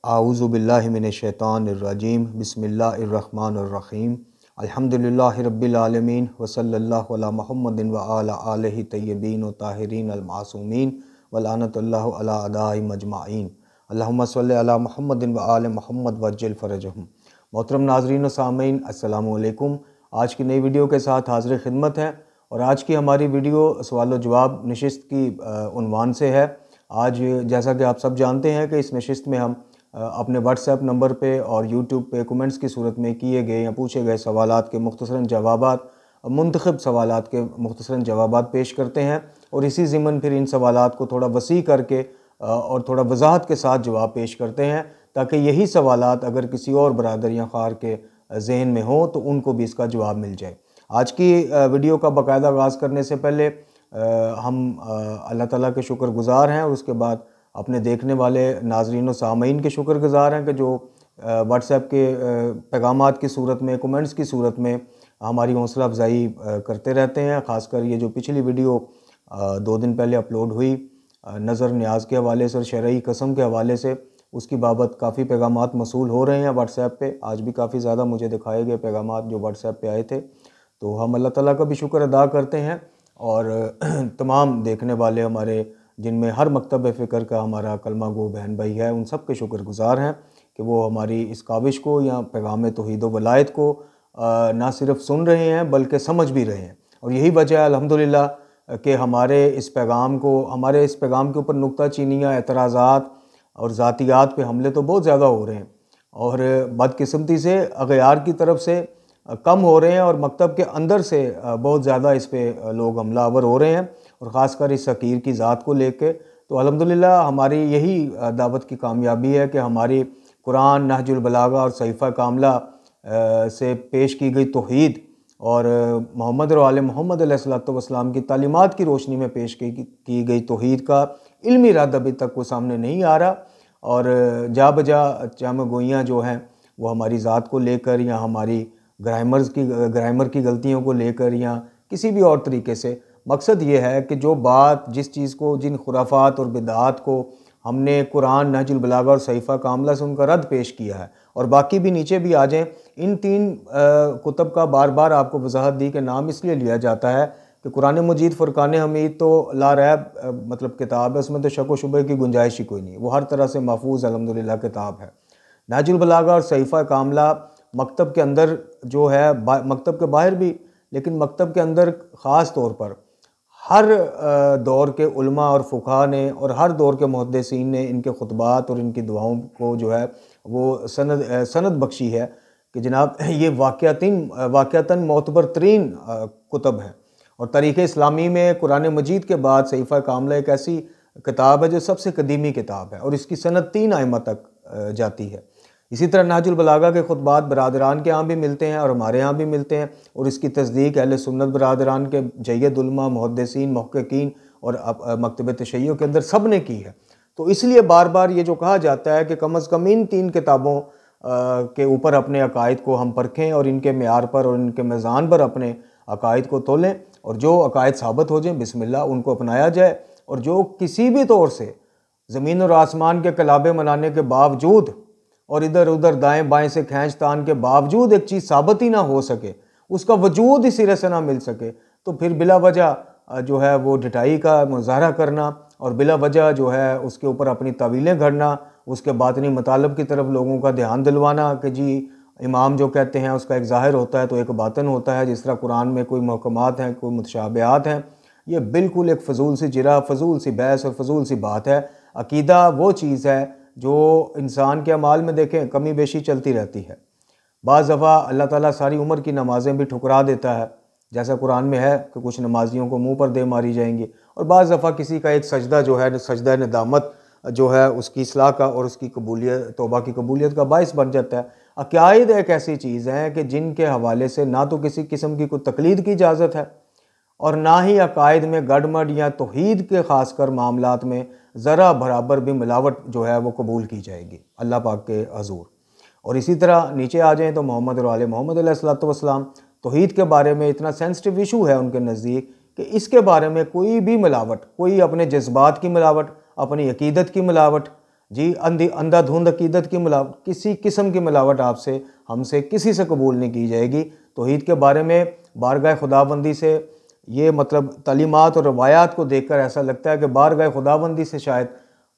आऊज़ु बिल्लाहि मिनश्शैतानिर्रजीम बिस्मिल्लाहिर्रहमानिर्रहीम अल्हम्दुलिल्लाहि रब्बिल आलमीन व सल्लल्लाहु अला मुहम्मदिन व अला आलिहि तय्यबीन व ताहिरीन अल मासूमीन व लानतुल्लाहि अला अदाइहिम अजमाइन अल्लाहुम्मा सल्लि अला मुहम्मदिन व आलि मुहम्मद वज्जिल फरजहुम। मोहतरम नाज़रीन व सामीन, अस्सलामु अलैकुम। आज की नई वीडियो के साथ हाज़िर खिदमत है और आज की हमारी वीडियो सवाल जवाब नशिस्त की उन्वान से है। आज जैसा कि आप सब जानते हैं कि इस नशिस्त में हम अपने व्हाट्सएप नंबर पे और यूट्यूब पे कमेंट्स की सूरत में किए गए या पूछे गए सवालात के मुख्तसरन जवाबात, मुंतखब सवालात के मुख्तसरन जवाबात पेश करते हैं और इसी ज़िमन फिर इन सवालात को थोड़ा वसी करके और थोड़ा वजाहत के साथ जवाब पेश करते हैं, ताकि यही सवालात अगर किसी और बरादर या ख़ार के जहन में हो तो उनको भी इसका जवाब मिल जाए। आज की वीडियो का बाकायदा आगाज़ करने से पहले हम अल्लाह ताला के शुक्रगुज़ार हैं और उसके बाद अपने देखने वाले नाज़रीन व सामीन के शुक्रगुज़ार हैं कि जो व्हाट्सएप के पैगामात की सूरत में, कमेंट्स की सूरत में हमारी हौसला अफजाई करते रहते हैं। ख़ासकर ये जो पिछली वीडियो 2 दिन पहले अपलोड हुई नज़र न्याज के हवाले से और शरई कसम के हवाले से, उसकी बाबत काफ़ी पैगामात मसूल हो रहे हैं व्हाट्सएप पे। आज भी काफ़ी ज़्यादा मुझे दिखाए गए पैगामात जो व्हाट्सएप पे आए थे, तो हम अल्लाह ताला का भी शुक्र अदा करते हैं और तमाम देखने वाले हमारे, जिनमें हर मकतब फ़िक्र का हमारा कलमा गो बहन भाई है, उन सब के शुक्रगुज़ार हैं कि वो हमारी इस काविश को या पैगाम तौहीद व वलायत को ना सिर्फ सुन रहे हैं बल्कि समझ भी रहे हैं। और यही वजह है अल्हम्दुलिल्लाह कि हमारे इस पैगाम के ऊपर नुक्ताचीनियाँ, एतराज़ात और ज़ातियात पे हमले तो बहुत ज़्यादा हो रहे हैं और बदकिस्मती से अगयार की तरफ से कम हो रहे हैं और मकतब के अंदर से बहुत ज़्यादा इस पे लोग हमलावर हो रहे हैं और ख़ासकर इस फ़कीर की ज़ात को लेके। तो अल्हम्दुलिल्लाह हमारी यही दावत की कामयाबी है कि हमारी कुरान, नहजुल बलागा और सहीफ़ा कामला से पेश की गई तौहीद और मोहम्मद और आले मोहम्मद अलैहिस्सलातु वस्सलाम की तालीमात की रोशनी में पेश की गई तौहीद का इल्मी रद्द अभी तक वो सामने नहीं आ रहा और जा बजा चामगोइयाँ जो हैं वो हमारी ज़ात को लेकर या हमारी ग्रामर की गलतियों को लेकर या किसी भी और तरीके से, मकसद ये है कि जो बात, जिस चीज़ को, जिन खुराफात और बिदात को हमने कुरान, नहजुल बलागा और सहीफ़ा कामला से उनका रद्द पेश किया है और बाकी भी नीचे भी आ जाएँ, इन 3 कुतब का बार बार आपको वजाहत दी कि नाम इसलिए लिया जाता है कि कुरान मजीद, फ़ुरक़ान हमीद तो ला रैब मतलब किताब है, उसमें तो शक व शुबे की गुंजाइश ही कोई नहीं, वो हर तरह से महफूज अल्हम्दुलिल्लाह किताब है। नहजुल बलागा और सहीफ़ा कामला मकतब के अंदर जो है, मकतब के बाहर भी, लेकिन मकतब के अंदर ख़ास तौर पर हर दौर के उलमा और फ़ुक़हा ने और हर दौर के मुहद्दिसीन ने इनके खुतबात और इनकी दुआओं को जो है वो सनद बख्शी है कि जनाब ये वाक़यातन मोतबर तरीन कुतब हैं। और तारीख़ इस्लामी में कुरान मजीद के बाद सहीफ़ा कामला एक ऐसी किताब है जो सबसे कदीमी किताब है और इसकी सनद 3 आइम्मा तक जाती है। इसी तरह नहजुल बलागा के खुतबात बरादरान के यहाँ भी मिलते हैं और हमारे यहाँ भी मिलते हैं और इसकी तस्दीक अहले सुन्नत बरादरान के जय्यद उलमा, मुहद्दिसीन, मुहक्किकीन और मकतब तशय्युअ के अंदर सब ने की है। तो इसलिए बार बार ये जो कहा जाता है कि कम अज़ कम इन 3 किताबों के ऊपर अपने अकायद को हम परखें और इनके मेयार पर और इनके मीज़ान पर अपने अकायद को तोलें और जो अकायद साबित हो जाएँ बिस्मिल्लाह उनको अपनाया जाए और जो किसी भी तौर से ज़मीन और आसमान के कलाबे मनाने के बावजूद और इधर उधर दाएं बाएं से खींच तान के बावजूद एक चीज़ साबित ही ना हो सके, उसका वजूद ही सिरे से ना मिल सके, तो फिर बिला वजह जो है वो ढिठाई का मुज़ाहरा करना और बिला वजह जो है उसके ऊपर अपनी तावीलें घड़ना, उसके बातनी मतलब की तरफ लोगों का ध्यान दिलवाना कि जी इमाम जो कहते हैं उसका एक ज़ाहिर होता है तो एक बातन होता है, जिस तरह कुरान में कोई महकमात हैं, कोई मुतशाबिहात हैं। ये बिल्कुल एक फ़जूल सी जिरा, फ़जूल सी बहस और फ़जूल सी बात है। अकीदा वो चीज़ है जो इंसान के अमाल में देखें कमी बेशी चलती रहती है। बाज़ दफ़ा अल्लाह ताला सारी उम्र की नमाज़ें भी ठुकरा देता है, जैसा कुरान में है कि कुछ नमाजियों को मुंह पर दे मारी जाएंगी, और बाज़ दफ़ा किसी का एक सजदा जो है, सजदा नदामत जो है उसकी इस्लाह का और उसकी कबूलियत, तौबा की कबूलियत का बाइस बन जाता है। अक़ाइद एक ऐसी चीज़ है कि जिनके हवाले से ना तो किसी किस्म की कोई तकलीद की इजाज़त है और ना ही अकायद में गड़मड़ या तौहीद के ख़ासकर मामलात में ज़रा बराबर भी मिलावट जो है वो कबूल की जाएगी अल्लाह पाक के हज़ूर। और इसी तरह नीचे आ जाएँ तो मोहम्मद और आले मोहम्मद अलैहिस्सलातु वस्सलाम तौहीद के बारे में इतना सेंसिटिव इशू है उनके नज़दीक कि इसके बारे में कोई भी मिलावट, कोई अपने जज्बात की मिलावट, अपनी अकीदत की मिलावट जी अंधाधुंध अकीदत की मिलावट, किसी किस्म की मिलावट आपसे हमसे किसी से कबूल नहीं की जाएगी। तौहीद के बारे में बारगाह खुदाबंदी से ये मतलब तालीमात और रवायात को देखकर ऐसा लगता है कि बारगाह खुदाबंदी से शायद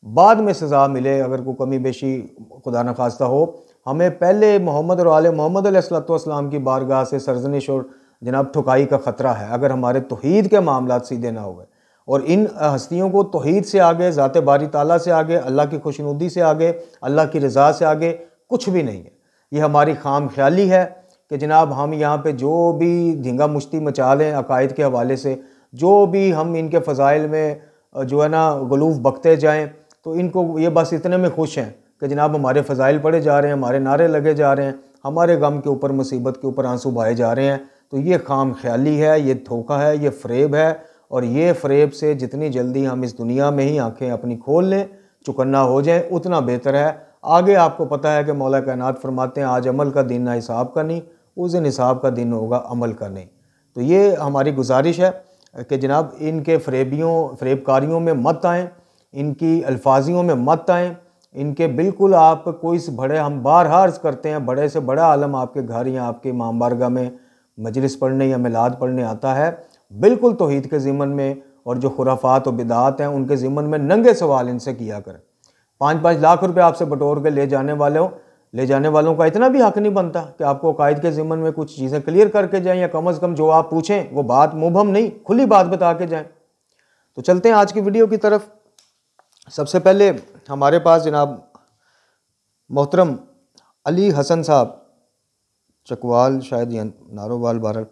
बाद में सज़ा मिले, अगर कोई कमी बेशी खुदा न खास्ता हो। हमें पहले मोहम्मद और आले मोहम्मद अलैहिस्सलाम की बारगाह से सरजनिश और जनाब ठुकाई का ख़तरा है, अगर हमारे तौहीद के मामलात सीधे ना हुए। और इन हस्तियों को तौहीद से आगे, ज़ात बारी ताला से आगे, अल्लाह की खुशनुदी से आगे, अल्लाह की रज़ा से आगे कुछ भी नहीं है। ये हमारी खाम ख्याली है कि जनाब हम यहाँ पे जो भी धींगा मुश्ती मचा लें अकायद के हवाले से, जो भी हम इनके फ़ज़ाइल में जो है ना गलूफ बकते जाएँ, तो इनको ये बस इतने में खुश हैं कि जनाब हमारे फ़ज़ाइल पढ़े जा रहे हैं, हमारे नारे लगे जा रहे हैं, हमारे गम के ऊपर मुसीबत के ऊपर आंसू बहाए जा रहे हैं। तो ये खाम ख्याली है, ये धोखा है, ये फ़रेब है। और ये फ़रेब से जितनी जल्दी हम इस दुनिया में ही आंखें अपनी खोल लें, चुकन्ना हो जाएं, उतना बेहतर है। आगे आपको पता है कि मौला कायनात फरमाते हैं आज अमल का दिन ना हिसाब का नहीं, उस दिन हिसाब का दिन होगा अमल का नहीं। तो ये हमारी गुजारिश है कि जनाब इनके फ़रेबकारियों में मत आएँ, इनकी अल्फाजियों में मत आएँ, इनके बिल्कुल आप कोई से बड़े, हम बार अर्ज़ करते हैं, बड़े से बड़ा आलम आपके घर या आपके इमाम बारगाह में मजलिस पढ़ने या मिलाद पढ़ने आता है, बिल्कुल तौहीद के ज़िमन में और जो खुराफात और बिदात हैं उनके ज़िमन में नंगे सवाल इनसे किया करें। 5-5 लाख रुपए आपसे बटोर के ले जाने वालों का इतना भी हक नहीं बनता कि आपको अकायद के ज़िमन में कुछ चीज़ें क्लियर करके जाएं, या कम अज़ कम जो आप पूछें वो बात मुबहम नहीं, खुली बात बता के जाएं। तो चलते हैं आज की वीडियो की तरफ। सबसे पहले हमारे पास जनाब मोहतरम अली हसन साहब चकवाल, शायद या नारोवाल, बहरहाल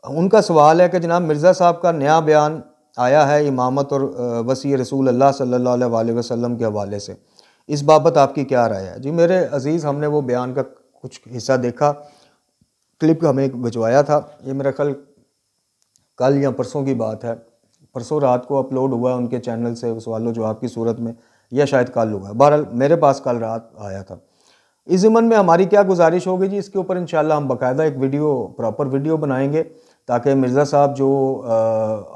उनका सवाल है कि जनाब मिर्ज़ा साहब का नया बयान आया है इमामत और वसी रसूल अल्लाह सल्लल्लाहु अलैहि वसल्लम के हवाले से, इस बाबत आपकी क्या राय है? जी मेरे अज़ीज़, हमने वो बयान का कुछ हिस्सा देखा, क्लिप हमें भिजवाया था, ये मेरा ख्याल कल या परसों की बात है, परसों रात को अपलोड हुआ है उनके चैनल से सवाल जवाब की सूरत में, या शायद कल हुआ है, बहरहाल मेरे पास कल रात आया था। इस ज़िमन में हमारी क्या गुजारिश होगी जी, इसके ऊपर इंशाल्लाह हम बाकायदा एक प्रॉपर वीडियो बनाएंगे, ताकि मिर्ज़ा साहब जो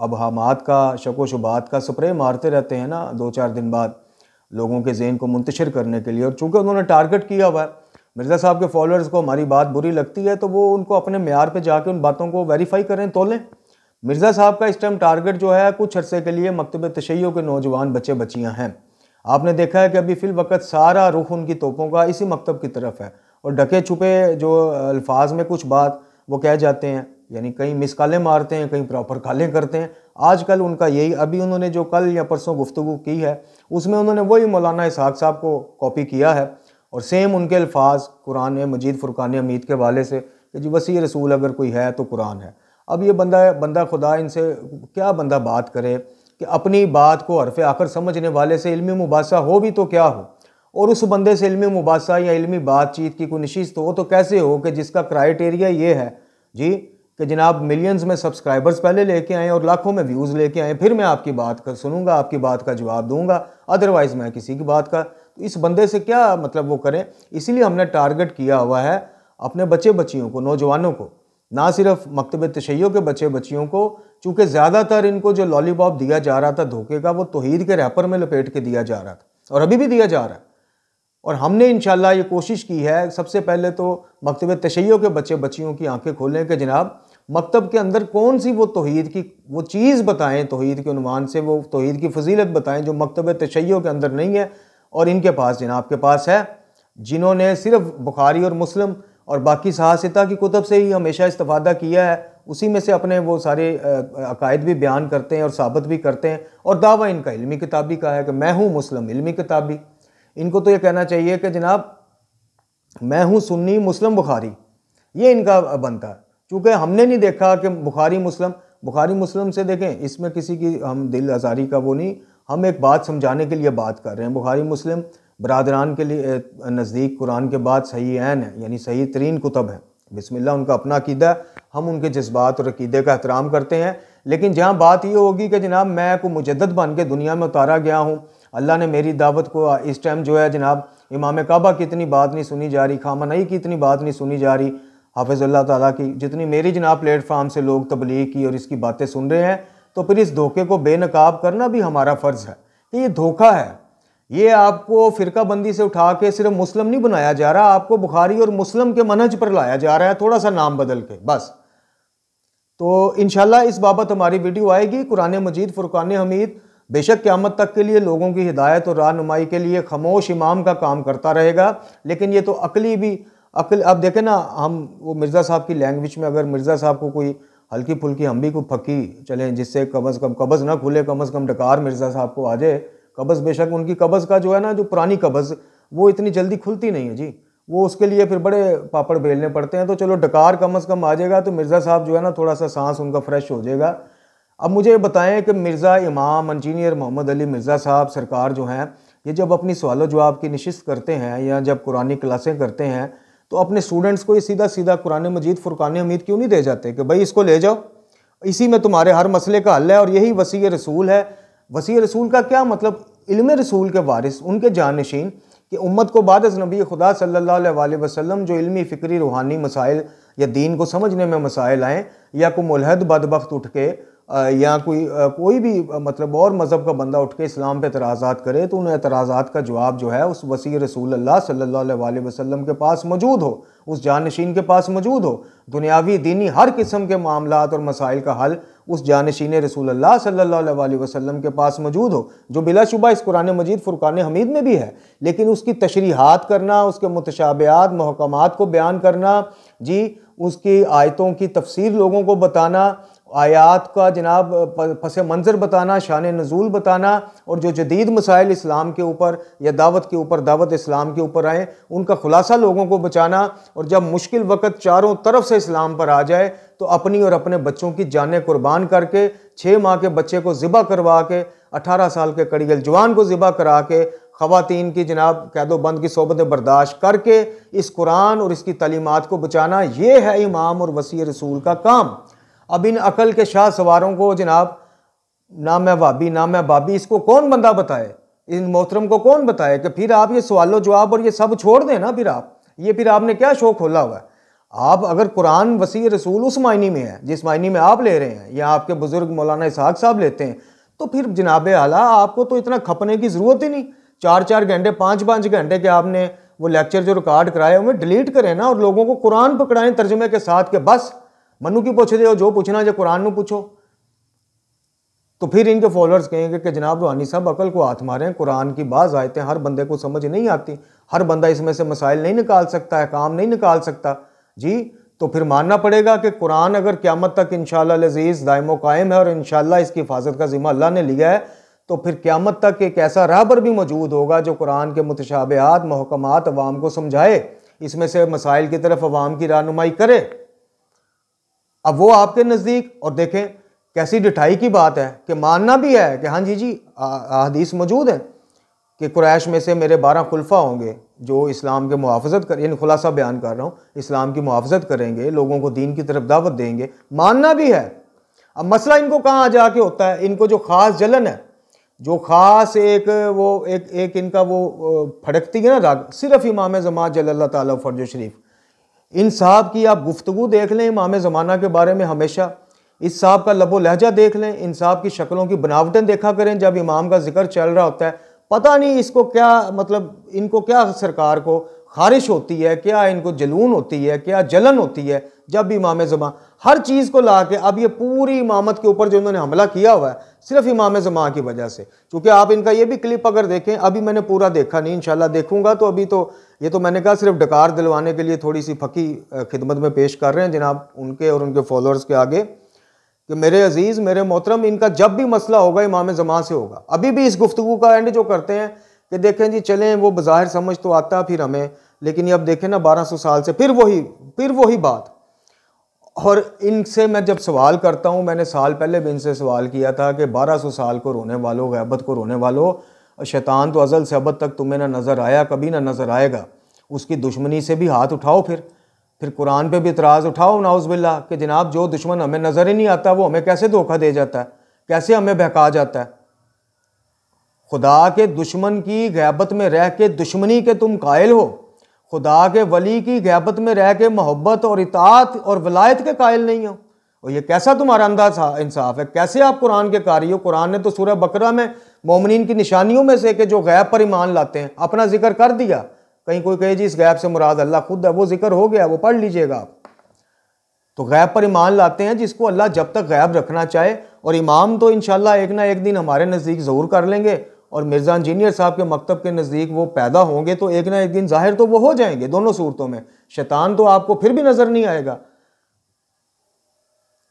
अबहामात का, शक व शुबात का स्प्रे मारते रहते हैं ना 2-4 दिन बाद लोगों के ज़हन को मुंतशिर करने के लिए, और चूँकि उन्होंने टारगेट किया हुआ है, मिर्ज़ा साहब के फॉलोअर्स को हमारी बात बुरी लगती है तो वो उनको अपने म्यार पे जाके उन बातों को वेरीफाई करें, तोलें। मिर्ज़ा साहब का इस टाइम टारगेट जो है कुछ अरसे के लिए मकतब तशय्यो के नौजवान बच्चे बच्चियाँ हैं। आपने देखा है कि अभी फ़िल वक़्त सारा रुख उनकी तोपों का इसी मकतब की तरफ है, और ढके छुपे जो अल्फाज में कुछ बात वो कह जाते हैं, यानी कहीं मिस कॉलें मारते हैं, कहीं प्रॉपर कॉलें करते हैं। आजकल उनका यही, अभी उन्होंने जो कल या परसों गुफ्तगू की है उसमें उन्होंने वही मौलाना इसहाक साहब को कॉपी किया है, और सेम उनके अल्फाज कुरान मजीद फुरकान हमीद के वाले से कि जी वसी रसूल अगर कोई है तो कुरान है। अब ये बंदा खुदा इनसे क्या बंदा बात करे कि अपनी बात को हरफ आखिर समझने वाले से इल्मी मुबासा हो भी तो क्या हो, और उस बंदे से इल्मी मुबासा या इल्मी बातचीत की कोई नशिस्त हो तो कैसे हो कि जिसका क्राइटेरिया ये है जी कि जनाब मिलियंस में सब्सक्राइबर्स पहले लेके आएँ और लाखों में व्यूज़ लेके आएँ, फिर मैं आपकी बात का सुनूंगा, आपकी बात का जवाब दूंगा, अदरवाइज़ मैं किसी की बात का। तो इस बंदे से क्या मतलब वो करें, इसीलिए हमने टारगेट किया हुआ है अपने बच्चे बच्चियों को, नौजवानों को, ना सिर्फ मकतब तशय्यो के बच्चे बच्चियों को, चूँकि ज़्यादातर इनको जो लॉलीपॉप दिया जा रहा था धोखे का, वो तौहीद के रैपर में लपेट के दिया जा रहा था और अभी भी दिया जा रहा है। और हमने इंशाल्लाह ये कोशिश की है, सबसे पहले तो मकतब तशय्यो के बच्चे बच्चियों की आंखें खोलें कि जनाब मकतब के अंदर कौन सी वो तौहीद की वो चीज़ बताएं, तौहीद के उन्वान से वो तौहीद की फजीलत बताएं जो मकतब तशय्यो के अंदर नहीं है, और इनके पास जनाब के पास है, जिन्होंने सिर्फ बुखारी और मुस्लिम और बाकी सहासिता की कुतब से ही हमेशा इस्तिफादा किया है, उसी में से अपने वो सारे अकायद भी बयान करते हैं और साबित भी करते हैं, और दावा इनका इल्मी किताबी का है कि मैं हूँ मुस्लिम इल्मी किताबी। इनको तो ये कहना चाहिए कि जनाब मैं हूँ सुन्नी मुस्लिम बुखारी, ये इनका बनता है। चूँकि हमने नहीं देखा कि बुखारी मुस्लिम से देखें, इसमें किसी की हम दिल आज़ारी का वो नहीं, हम एक बात समझाने के लिए बात कर रहे हैं। बुखारी मुस्लिम बरादरान के लिए नज़दीक कुरान के बाद सही ऐन है, यानी सही तरीन कुतब है, बिस्मिल्लाह, उनका अपना अकीदा, हम उनके जज्बात और अकीदे का एहतराम करते हैं। लेकिन जहाँ बात ये होगी कि जनाब मैं को मुजद्दद बन के दुनिया में उतारा गया हूँ, अल्लाह ने मेरी दावत को इस टाइम जो है जनाब इमाम काबा की इतनी बात नहीं सुनी जा रही, खामनई की इतनी बात नहीं सुनी जा रही, हाफिज़ुल्लाह ताला की जितनी मेरी जनाब प्लेटफार्म से लोग तबलीग की और इसकी बातें सुन रहे हैं, तो फिर इस धोखे को बेनकाब करना भी हमारा फ़र्ज़ है कि ये धोखा है, ये आपको फ़िरका बंदी से उठा के सिर्फ मुस्लिम नहीं बनाया जा रहा, आपको बुखारी और मुस्लिम के मनहज पर लाया जा रहा है, थोड़ा सा नाम बदल के बस। तो इंशाल्लाह इस बाबत हमारी वीडियो आएगी। कुरान मजीद फुरकान हमीद बेशक क़यामत तक के लिए लोगों की हिदायत और रहनुमाई के लिए खामोश इमाम का काम करता रहेगा, लेकिन ये तो अकली भी अकल। अब देखें ना, हम वो मिर्ज़ा साहब की लैंग्वेज में अगर मिर्ज़ा साहब को कोई हल्की फुल्की हम भी को फकी चलें जिससे कम अज़ कम कब्ज़ ना खुले, कम अज़ कम डकार मिर्ज़ा साहब को आ जाए। कब्ज़ बेशक उनकी कब्ज़ का जो है ना, जो पुरानी कब्ज़ वो इतनी जल्दी खुलती नहीं है जी, वो उसके लिए फिर बड़े पापड़ बेलने पड़ते हैं। तो चलो डकार कम अज़ कम आ जाएगा तो मिर्ज़ा साहब जो है ना थोड़ा सा सांस उनका फ्रेश हो जाएगा। अब मुझे बताएं कि मिर्ज़ा इमाम इंजीनियर मोहम्मद अली मिर्ज़ा साहब सरकार जो हैं, ये जब अपनी सवाल जवाब की नशिस्त करते हैं या जब कुरानी क्लासें करते हैं तो अपने स्टूडेंट्स को ये सीधा सीधा कुरान मजीद फुरकान हमीद क्यों नहीं दे जाते कि भाई इसको ले जाओ, इसी में तुम्हारे हर मसले का हल है और यही वसी रसूल है। वसी रसूल का क्या मतलब? इल्म रसूल के वारिस, उनके जानशीन कि उम्मत को बाद अज़ नबी खुदा सल्लल्लाहु अलैहि वसल्लम जो इल्मी फ़िक्री रूहानी मसाइल या दीन को समझने में मसाइल आएँ, या कोई मुलहद बदबख्त उठ के या कोई भी मतलब और मज़हब का बंदा उठ के इस्लाम पे एतराज़ात करे तो उन एतराज़ात का जवाब जो है उस वसी रसूल अल्लाह सल्लल्लाहु अलैहि वसल्लम के पास मौजूद हो, उस जानशीन के पास मौजूद हो। दुनियावी दीनी हर किस्म के मामलात और मसाइल का हल उस जानशीन रसूल अल्लाह सल्लल्लाहु अलैहि वसल्लम के पास मौजूद हो, जो बिलाशुबा इस कुरान मजीद फुरकान हमीद में भी है। लेकिन उसकी तशरीहात करना, उसके मुतशाबिहात महकमात को बयान करना जी, उसकी आयतों की तफसीर लोगों को बताना, आयात का जनाब पस मंज़र बताना, शान नज़ूल बताना, और जो जदीद मसाइल इस्लाम के ऊपर या दावत के ऊपर, दावत इस्लाम के ऊपर आए उनका खुलासा लोगों को बचाना। और जब मुश्किल वक़्त चारों तरफ से इस्लाम पर आ जाए तो अपनी और अपने बच्चों की जानें कुर्बान करके 6 माह के बच्चे को ज़िबा करवा के, 18 साल के कड़ीगल जवान को ज़िबा करा के, ख़वातीन की जनाब कैदोबंद की सोबतें बर्दाश्त करके इस कुरान और इसकी तालीमात को बचाना, ये है इमाम और वसी रसूल का काम। अब इन अकल के शाह सवारों को जनाब ना मैं वाबी ना मैं बाबी, इसको कौन बंदा बताए, इन मोहतरम को कौन बताए कि फिर आप ये सवालो जवाब और ये सब छोड़ दें ना। फिर आपने क्या शौक खोला हुआ है? आप अगर कुरान वसी रसूल उस मायने में है जिस मायने में आप ले रहे हैं या आपके बुजुर्ग मौलाना इसहाक साहब लेते हैं, तो फिर जनाब आला आपको तो इतना खपने की ज़रूरत ही नहीं। 4-4 घंटे 5-5 घंटे के आपने वो लेक्चर जो रिकॉर्ड कराए उन्हें डिलीट करें ना और लोगों को कुरान पकड़ाएं तर्जुमे के साथ के बस मनु की पूछ दे, जो पूछना जो कुरान में पूछो। तो फिर इनके फॉलोअर्स कहेंगे कि जनाब रूहानी साहब अकल को हाथ मारें, कुरान की बाज़ आयतें हर बंदे को समझ नहीं आती, हर बंदा इसमें से मसाइल नहीं निकाल सकता है, काम नहीं निकाल सकता जी। तो फिर मानना पड़ेगा कि कुरान अगर क़यामत तक इंशाअल्लाह अज़ीज़ दायमो कायम है और इंशाअल्लाह इसकी हिफाजत का ज़िम्मा अल्लाह ने लिया है, तो फिर क़यामत तक एक ऐसा रहबर भी मौजूद होगा जो कुरान के मुतशाबिहात महकमात अवाम को समझाए, इसमें से मसाइल की तरफ अवाम की रहनुमाई करे। अब वो आपके नज़दीक, और देखें कैसी डिठाई की बात है कि मानना भी है कि हाँ जी हदीस मौजूद है कि कुरैश में से मेरे 12 खुलफा होंगे जो इस्लाम के मुहाफ़ज़त कर, इन खुलासा बयान कर रहा हूँ, इस्लाम की मुहाफ़ज़त करेंगे, लोगों को दीन की तरफ दावत देंगे, मानना भी है। अब मसला इनको कहाँ जाके होता है, इनको जो ख़ास जलन है, जो ख़ास एक इनका वो फड़कती है ना राग, सिर्फ इमाम ज़मान जल्लल्लाहु ताला फ़र्ज शरीफ, इन साहब की आप गुफ्तगू देख लें इमाम ज़माना के बारे में, हमेशा इस साहब का लबो लहजा देख लें, इन साहब की शक्लों की बनावटें देखा करें जब इमाम का जिक्र चल रहा होता है। पता नहीं इसको क्या मतलब, इनको क्या सरकार को खारिश होती है, क्या इनको जलून होती है, क्या जलन होती है जब भी इमाम ज़मान हर चीज़ को ला के, अब ये पूरी इमामत के ऊपर जो उन्होंने हमला किया हुआ है सिर्फ इमाम ज़मान की वजह से। क्योंकि आप इनका ये भी क्लिप अगर देखें, अभी मैंने पूरा देखा नहीं, इंशाल्लाह देखूंगा, तो अभी तो ये तो मैंने कहा सिर्फ डकार दिलवाने के लिए थोड़ी सी फकी खिदमत में पेश कर रहे हैं जनाब उनके और उनके फॉलोअर्स के आगे कि मेरे अजीज़ मेरे मोहतरम, इनका जब भी मसला होगा इमाम ज़मान से होगा। अभी भी इस गुफ्तगू का एंड जो करते हैं कि देखें जी चलें, वो बज़ाहिर समझ तो आता फिर हमें, लेकिन ये अब देखें ना 1200 साल से फिर वही बात। और इनसे मैं जब सवाल करता हूँ, मैंने साल पहले भी इनसे सवाल किया था कि 1200 साल को रोने वालों, गैबत को रोने वालों, शैतान तो अज़ल से अबद तक तुम्हें ना नज़र आया, कभी ना नज़र आएगा, उसकी दुश्मनी से भी हाथ उठाओ, फिर कुरान पे भी इतराज़ उठाओ नाउज़ुबिल्लाह कि जनाब जो दुश्मन हमें नज़र ही नहीं आता वो हमें कैसे धोखा दे जाता है, कैसे हमें बहका जाता है। खुदा के दुश्मन की गैबत में रह के दुश्मनी के तुम कायल हो, खुदा के वली की गैबत में रह के मोहब्बत और इताअत और वलायत के कायल नहीं हो। और ये कैसा तुम्हारा अंदाज़ इंसाफ है, कैसे आप कुरान के कारी हो। कुरान ने तो सूरह बकरा में मोमिनीन की निशानियों में से कि जो गैब पर ईमान लाते हैं। अपना जिक्र कर दिया, कहीं कोई कहे जी इस गैब से मुराद अल्लाह खुद है, वो जिक्र हो गया, वो पढ़ लीजिएगा आप। तो गैब पर ईमान लाते हैं जिसको अल्लाह जब तक गैब रखना चाहे। और इमाम तो इंशाल्लाह एक ना एक दिन हमारे नज़दीक ज़रूर कर लेंगे, और मिर्ज़ा इंजीनियर साहब के मकतब के नज़दीक वो पैदा होंगे तो एक ना एक दिन ज़ाहिर तो वो हो जाएंगे दोनों सूरतों में। शैतान तो आपको फिर भी नज़र नहीं आएगा,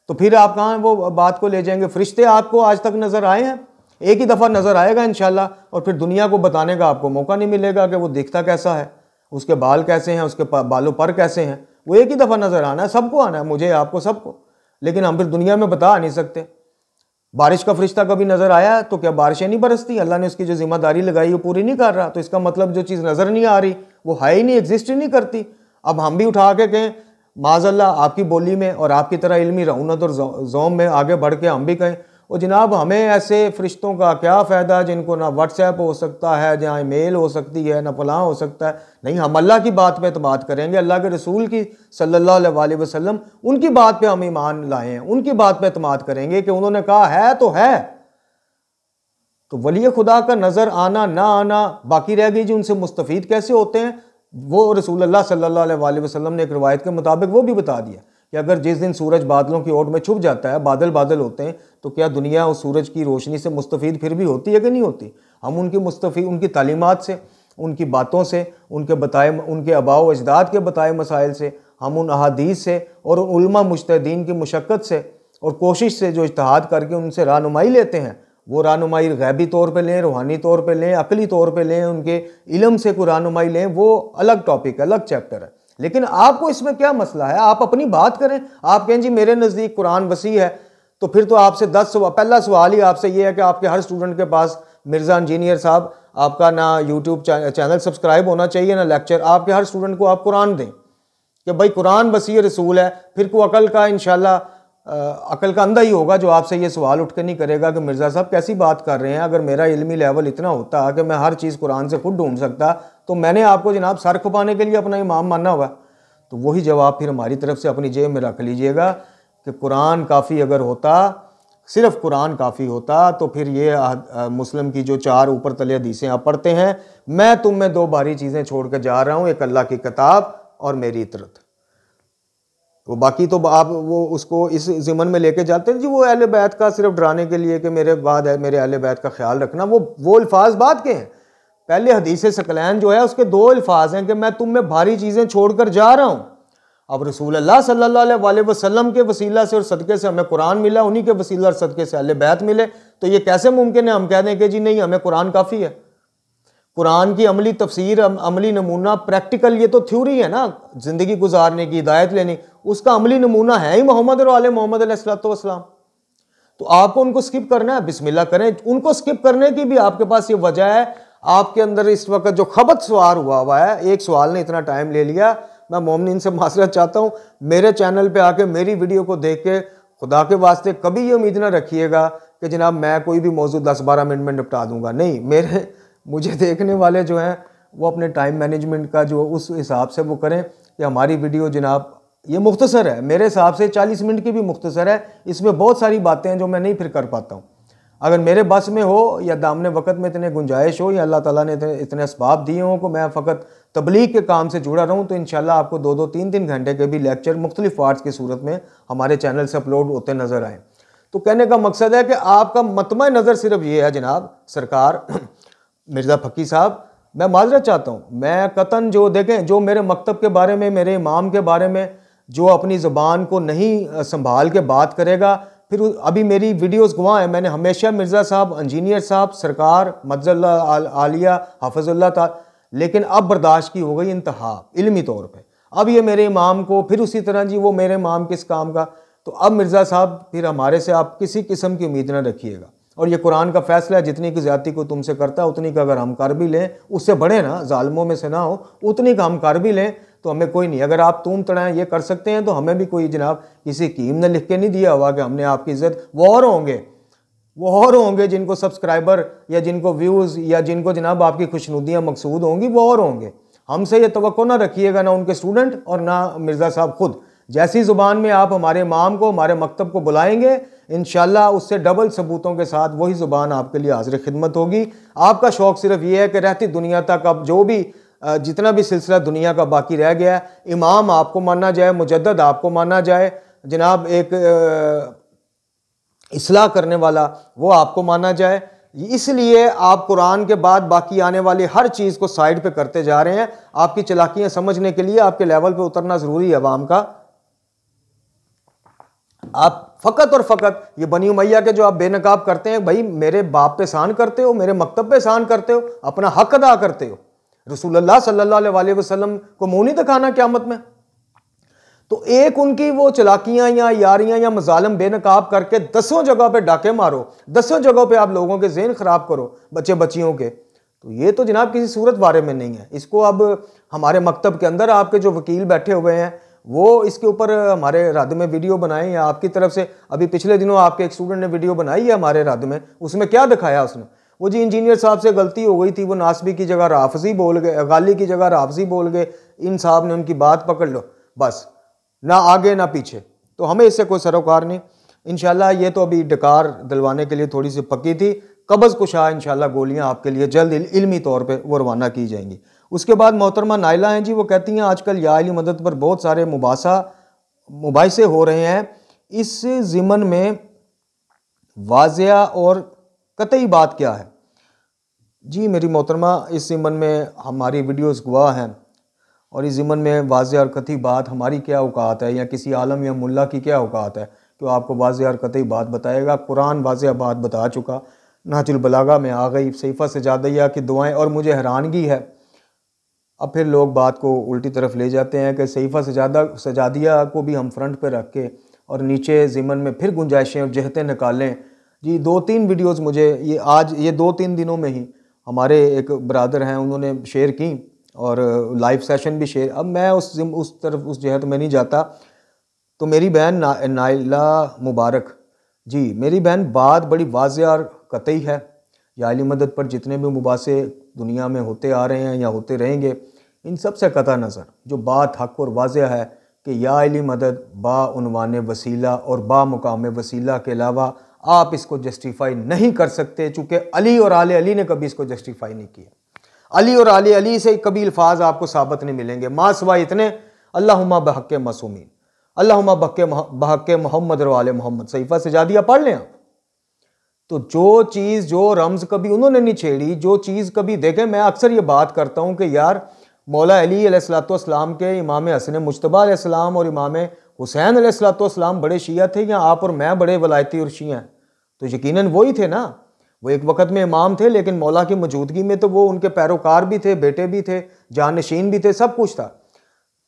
तो फिर आप कहाँ वो बात को ले जाएंगे। फरिश्ते आपको आज तक नज़र आए हैं? एक ही दफ़ा नज़र आएगा इंशाल्लाह, और फिर दुनिया को बताने का आपको मौका नहीं मिलेगा कि वो दिखता कैसा है, उसके बाल कैसे हैं, उसके बालों पर कैसे हैं। वो एक ही दफ़ा नज़र आना है, सबको आना है, मुझे आपको सबको, लेकिन हम फिर दुनिया में बता नहीं सकते। बारिश का फरिश्ता कभी नज़र आया है तो क्या बारिशें नहीं बरसती? अल्लाह ने उसकी जो जिम्मेदारी लगाई वो पूरी नहीं कर रहा, तो इसका मतलब जो चीज़ नज़र नहीं आ रही वो है ही नहीं, एग्जिस्ट ही नहीं करती। अब हम भी उठा के कहें माज़अल्लाह आपकी बोली में और आपकी तरह इल्मी रऊनत और ज़ौम में आगे बढ़ के हम भी कहें और जनाब हमें ऐसे फरिश्तों का क्या फ़ायदा जिनको ना व्हाट्सएप हो सकता है, जहाँ ईमेल हो सकती है, ना फलां हो सकता है। नहीं, हम अल्लाह की बात पे एतमाद करेंगे, अल्लाह के रसूल की सल्लल्लाहु अलैहि वसल्लम, उनकी बात पे हम ईमान लाए हैं, उनकी बात पे एतमाद करेंगे कि उन्होंने कहा है तो है। तो वली खुदा का नज़र आना ना आना बाकी रह गई जी, उनसे मुस्तफ़ीद कैसे होते हैं वो रसूलुल्लाह सल्लल्लाहु अलैहि वसल्लम ने एक रिवायत के मुताबिक वो भी बता दिया कि अगर जिस दिन सूरज बादलों की ओट में छुप जाता है, बादल बादल होते हैं, तो क्या दुनिया उस सूरज की रोशनी से मुस्तफ़ीद फिर भी होती है कि नहीं होती? हम उनकी तालीमात से, उनकी बातों से, उनके आबाओ अजदाद के बताए मसाइल से, हम उन अहादीस से और उलमा मुज्तहिदीन की मुशक्क़त से और कोशिश से जो इज्तिहाद करके उनसे रहनुमाई लेते हैं, वो रहनुमाई गैबी तौर पे लें, रूहानी तौर पे लें, अकली तौर पे लें, उनके इल्म से कोई रहनुमाई लें, वो अलग टॉपिक, अलग चैप्टर है। लेकिन आपको इसमें क्या मसला है? आप अपनी बात करें। आप कहें जी मेरे नज़दीक कुरान वसी है, तो फिर तो आपसे 10 सवाल, पहला सवाल ही आपसे ये है कि आपके हर स्टूडेंट के पास मिर्ज़ा इंजीनियर साहब आपका ना यूट्यूब चैनल सब्सक्राइब होना चाहिए ना लेक्चर। आपके हर स्टूडेंट को आप कुरान दें कि भाई कुरान वसी रसूल है, फिर को अकल का इंशाल्लाह अकल का अंधा ही होगा जो आपसे ये सवाल उठ के नहीं करेगा कि मिर्ज़ा साहब कैसी बात कर रहे हैं। अगर मेरा इल्मी लेवल इतना होता कि मैं हर चीज़ कुरान से खुद ढूंढ सकता तो मैंने आपको जनाब सर खपाने के लिए अपना इमाम मानना होगा। तो वही जवाब फिर हमारी तरफ से अपनी जेब में रख लीजिएगा कि कुरान काफ़ी अगर होता, सिर्फ कुरान काफ़ी होता, तो फिर ये मुस्लिम की जो 4 ऊपर तले हदीसें आप पढ़ते हैं, मैं तुम में 2 भारी चीज़ें छोड़ कर जा रहा हूँ, एक अल्लाह की किताब और मेरी इतरत। वो बाकी तो आप वो उसको इस ज़िमन में लेके जाते हैं जी वो अहले बैत का सिर्फ डराने के लिए कि मेरे बाद है, मेरे अहले बैत का ख्याल रखना। वो अल्फाज बात के हैं। पहले हदीस सकलैन जो है उसके 2 अल्फाज हैं कि मैं तुम में भारी चीज़ें छोड़कर जा रहा हूँ। अब रसूलुल्लाह सल्लल्लाहु अलैहि वसल्लम के वसीला से और सदक़े से हमें कुरान मिला, उन्हीं के वसीला और सदक़े से अहले बैत मिले, तो ये कैसे मुमकिन है हम कह दें कि जी नहीं हमें कुरान काफ़ी है? कुरान की अमली तफसीर, अमली नमूना, प्रैक्टिकल, ये तो थ्योरी है ना, ज़िंदगी गुजारने की, हिदायत लेने, उसका अमली नमूना है ही मोहम्मद और आले मोहम्मद अलैहिस्सलाम। तो आपको उनको स्किप करना है, बिस्मिल्लाह करें। उनको स्किप करने की भी आपके पास ये वजह है, आपके अंदर इस वक्त जो खबत सवार हुआ है। एक सवाल ने इतना टाइम ले लिया, मैं मोमिनीन से माज़रत चाहता हूँ। मेरे चैनल पे आके मेरी वीडियो को देख के खुदा के वास्ते कभी ये उम्मीद ना रखिएगा कि जनाब मैं कोई भी मौजूद 10-12 मिनट में निपटा दूंगा। नहीं, मुझे देखने वाले जो हैं वो अपने टाइम मैनेजमेंट का जो उस हिसाब से वो करें कि हमारी वीडियो जनाब ये मुख्तसर है, मेरे हिसाब से 40 मिनट की भी मुख्तसर है। इसमें बहुत सारी बातें हैं जो मैं नहीं फिर कर पाता हूँ। अगर मेरे बस में हो या दामने वक़्त में इतने गुंजाइश हो या अल्लाह ताला ने इतने असबाब दिए हों कि मैं फ़कत तबलीग के काम से जुड़ा रहूँ, तो इंशाल्लाह आपको 2-2, 3-3 घंटे के भी लेक्चर मुख्तलिफ पार्ट्स की सूरत में हमारे चैनल से अपलोड होते नज़र आएँ। तो कहने का मकसद है कि आपका मतमा नज़र सिर्फ ये है जनाब सरकार मिर्ज़ा फ़की साहब, मैं माजरत चाहता हूँ, मैं कतन जो देखें जो मेरे मकतब के बारे में, मेरे इमाम के बारे में जो अपनी ज़बान को नहीं संभाल के बात करेगा, फिर अभी मेरी वीडियोस गवाह है, मैंने हमेशा मिर्ज़ा साहब, इंजीनियर साहब, सरकार मज्जल्ला आलिया हाफ़िज़ुल्लाह ताला, लेकिन अब बर्दाश्त की हो गई इंतहा इल्मी तौर पे। अब ये मेरे इमाम को, फिर उसी तरह जी वो मेरे इमाम किस काम का, तो अब मिर्ज़ा साहब फिर हमारे से आप किसी किस्म की उम्मीद न रखिएगा। और ये कुरान का फैसला है, जितनी की ज़्यादती को तुमसे करता है उतनी का अगर हम कर भी लें, उससे बढ़े ना, ज़ालिमों में से ना हो, उतनी का हम कर भी लें तो हमें कोई नहीं। अगर आप तुम तड़ाएँ ये कर सकते हैं तो हमें भी कोई जनाब किसी कीम ने लिख के नहीं दिया हुआ कि हमने आपकी इज़्ज़त, वो और होंगे जिनको सब्सक्राइबर या जिनको व्यूज़ या जिनको जनाब आपकी खुशनुदियाँ मकसूद होंगी, वो और होंगे। हमसे ये तवक्को ना रखिएगा, ना उनके स्टूडेंट और ना मिर्ज़ा साहब खुद। जैसी ज़ुबान में आप हमारे इमाम को, हमारे मकतब को बुलाएंगे, इंशाल्लाह उससे डबल सबूतों के साथ वही ज़ुबान आपके लिए हाज़िर खिदमत होगी। आपका शौक़ सिर्फ ये है कि रहती दुनिया तक अब जो भी जितना भी सिलसिला दुनिया का बाकी रह गया है, इमाम आपको माना जाए, मुजद्दद आपको माना जाए, जनाब एक इस्लाह करने वाला वो आपको माना जाए। इसलिए आप कुरान के बाद बाकी आने वाली हर चीज़ को साइड पे करते जा रहे हैं। आपकी चालाकियां समझने के लिए आपके लेवल पे उतरना ज़रूरी है अवाम का। आप फ़कत और फ़कत ये बनी उमैया के जो आप बेनकाब करते हैं, भाई मेरे बाप पे एहसान करते हो, मेरे मकतब पे एहसान करते हो, अपना हक अदा करते हो। रसूलुल्लाह सल्लल्लाहु अलैहि वसल्लम को मुंह नहीं दिखाना क़यामत में। तो एक उनकी वो चलाकियां या यारियां या मजालम बेनकाब करके 10 जगह पे डाके मारो, 10 जगहों पे आप लोगों के ज़हन ख़राब करो, बच्चे बच्चियों के, तो ये तो जनाब किसी सूरत बारे में नहीं है। इसको अब हमारे मकतब के अंदर आपके जो वकील बैठे हुए हैं वो इसके ऊपर हमारे रद्द में वीडियो बनाए, या आपकी तरफ से अभी पिछले दिनों आपके एक स्टूडेंट ने वीडियो बनाई है हमारे रद्द में। उसमें क्या दिखाया उसने, वो जी इंजीनियर साहब से गलती हो गई थी, वो नासबी की जगह राफजी बोल गए, गाली की जगह राफजी बोल गए, इन साहब ने उनकी बात पकड़ लो, बस ना आगे ना पीछे। तो हमें इससे कोई सरोकार नहीं। इंशाल्लाह ये तो अभी डकार दिलवाने के लिए थोड़ी सी पक्की थी। कब्ज़ कुशा इंशाल्लाह गोलियां आपके लिए जल्द इल्मी तौर पे वो रवाना की जाएंगी। उसके बाद मोहतरमा नाइला हैं जी, वो कहती हैं आजकल या अली मदद पर बहुत सारे मुबाहिसे हो रहे हैं, इस ज़िमन में वाज़िया और कतई बात क्या है? जी मेरी मोहतरमा, इस ज़िमन में हमारी वीडियोस गवाह हैं, और इस ज़िमन में वाज़िया और कतई बात हमारी क्या औकात है, या किसी आलम या मुल्ला की क्या औकात है कि वो आपको वाज़िया और कतई बात बताएगा। कुरान वाज़िया बात बता चुका, नहजुल बलागा में आ गई, सहीफ़ा सजादिया की दुआएं। और मुझे हैरानगी है, अब फिर लोग बात को उल्टी तरफ ले जाते हैं कि सहीफ़ा सजादिया को भी हम फ्रंट पे रख के और नीचे ज़िमन में फिर गुंजाइशें और जहतें निकालें। जी 2-3 वीडियोस मुझे ये 2-3 दिनों में ही हमारे एक ब्रादर हैं उन्होंने शेयर की, और लाइव सेशन भी शेयर। अब मैं उस तरफ उस जहत में नहीं जाता। तो मेरी बहन नाइला मुबारक जी, मेरी बहन बात बड़ी वाज़िया और कतई है। या अली मदद पर जितने भी मुबासे दुनिया में होते आ रहे हैं या होते रहेंगे, इन सब से कता नज़र जो बात हक और वाज़िया है कि या अली मदद बा उन्वान वसीला और बा मुकाम वसीला के अलावा आप इसको जस्टिफाई नहीं कर सकते, चूँकि अली और आले अली ने कभी इसको जस्टिफाई नहीं किया। अली और आले अली से कभी अल्फाज आपको साबित नहीं मिलेंगे, माँ सिवाय इतने अल्लाहुम्मा बहक़्क़े मासूमीन, अल्लाहुम्मा बहक़्क़े मोहम्मद और आले मोहम्मद। सहीफ़ा सजादिया पढ़ लें आप। तो जो चीज़ जो रम्ज़ कभी उन्होंने नहीं छेड़ी, जो चीज़ कभी देखें, मैं अक्सर ये बात करता हूँ कि यार मौला अली अलैहिस्सलाम के इमाम हसन मुज्तबा अलैहिस्सलाम और इमाम हुसैन अलैहिस्सलाम बड़े शिया थे, या आप और मैं बड़े वलायती और शिया हैं? तो यकीनन वही थे ना। वो एक वक़्त में इमाम थे, लेकिन मौला की मौजूदगी में तो वो उनके पैरोकार भी थे, बेटे भी थे, जानशीन भी थे, सब कुछ था।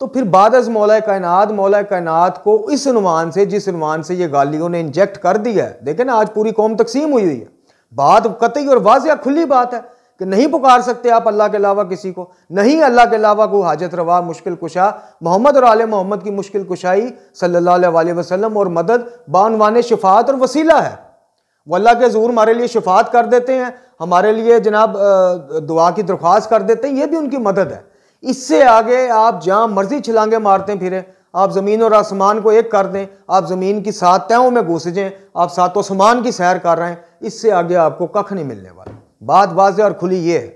तो फिर बाद अज़ मौला कायनात को इस उन्वान से, जिस उन्वान से ये गालियों ने इंजेक्ट कर दिया है, देखें ना आज पूरी कौम तकसीम हुई है। बात कतई और वाज़िया खुली बात है कि नहीं पुकार सकते आप अल्लाह के अलावा किसी को, नहीं अल्लाह के अलावा को हाजत रवा मुश्किल कुशा मोहम्मद और आले मोहम्मद की मुश्किल कुशाई सल्लल्लाहु अलैहि वसल्लम और मदद बानवान शफात और वसीला है। वो अल्लाह के हुज़ूर हमारे लिए शफात कर देते हैं, हमारे लिए जनाब दुआ की दरख्वास्त कर देते हैं, ये भी उनकी मदद है। इससे आगे आप जहाँ मर्जी छलांगे मारते फिरें, आप ज़मीन और आसमान को एक कर दें, आप ज़मीन की 7 तहों में घुस जाएं, आप 7 आसमान की सैर कर रहे हैं, इससे आगे आपको कख नहीं मिलने वाला। बात वाज़िया और खुली ये है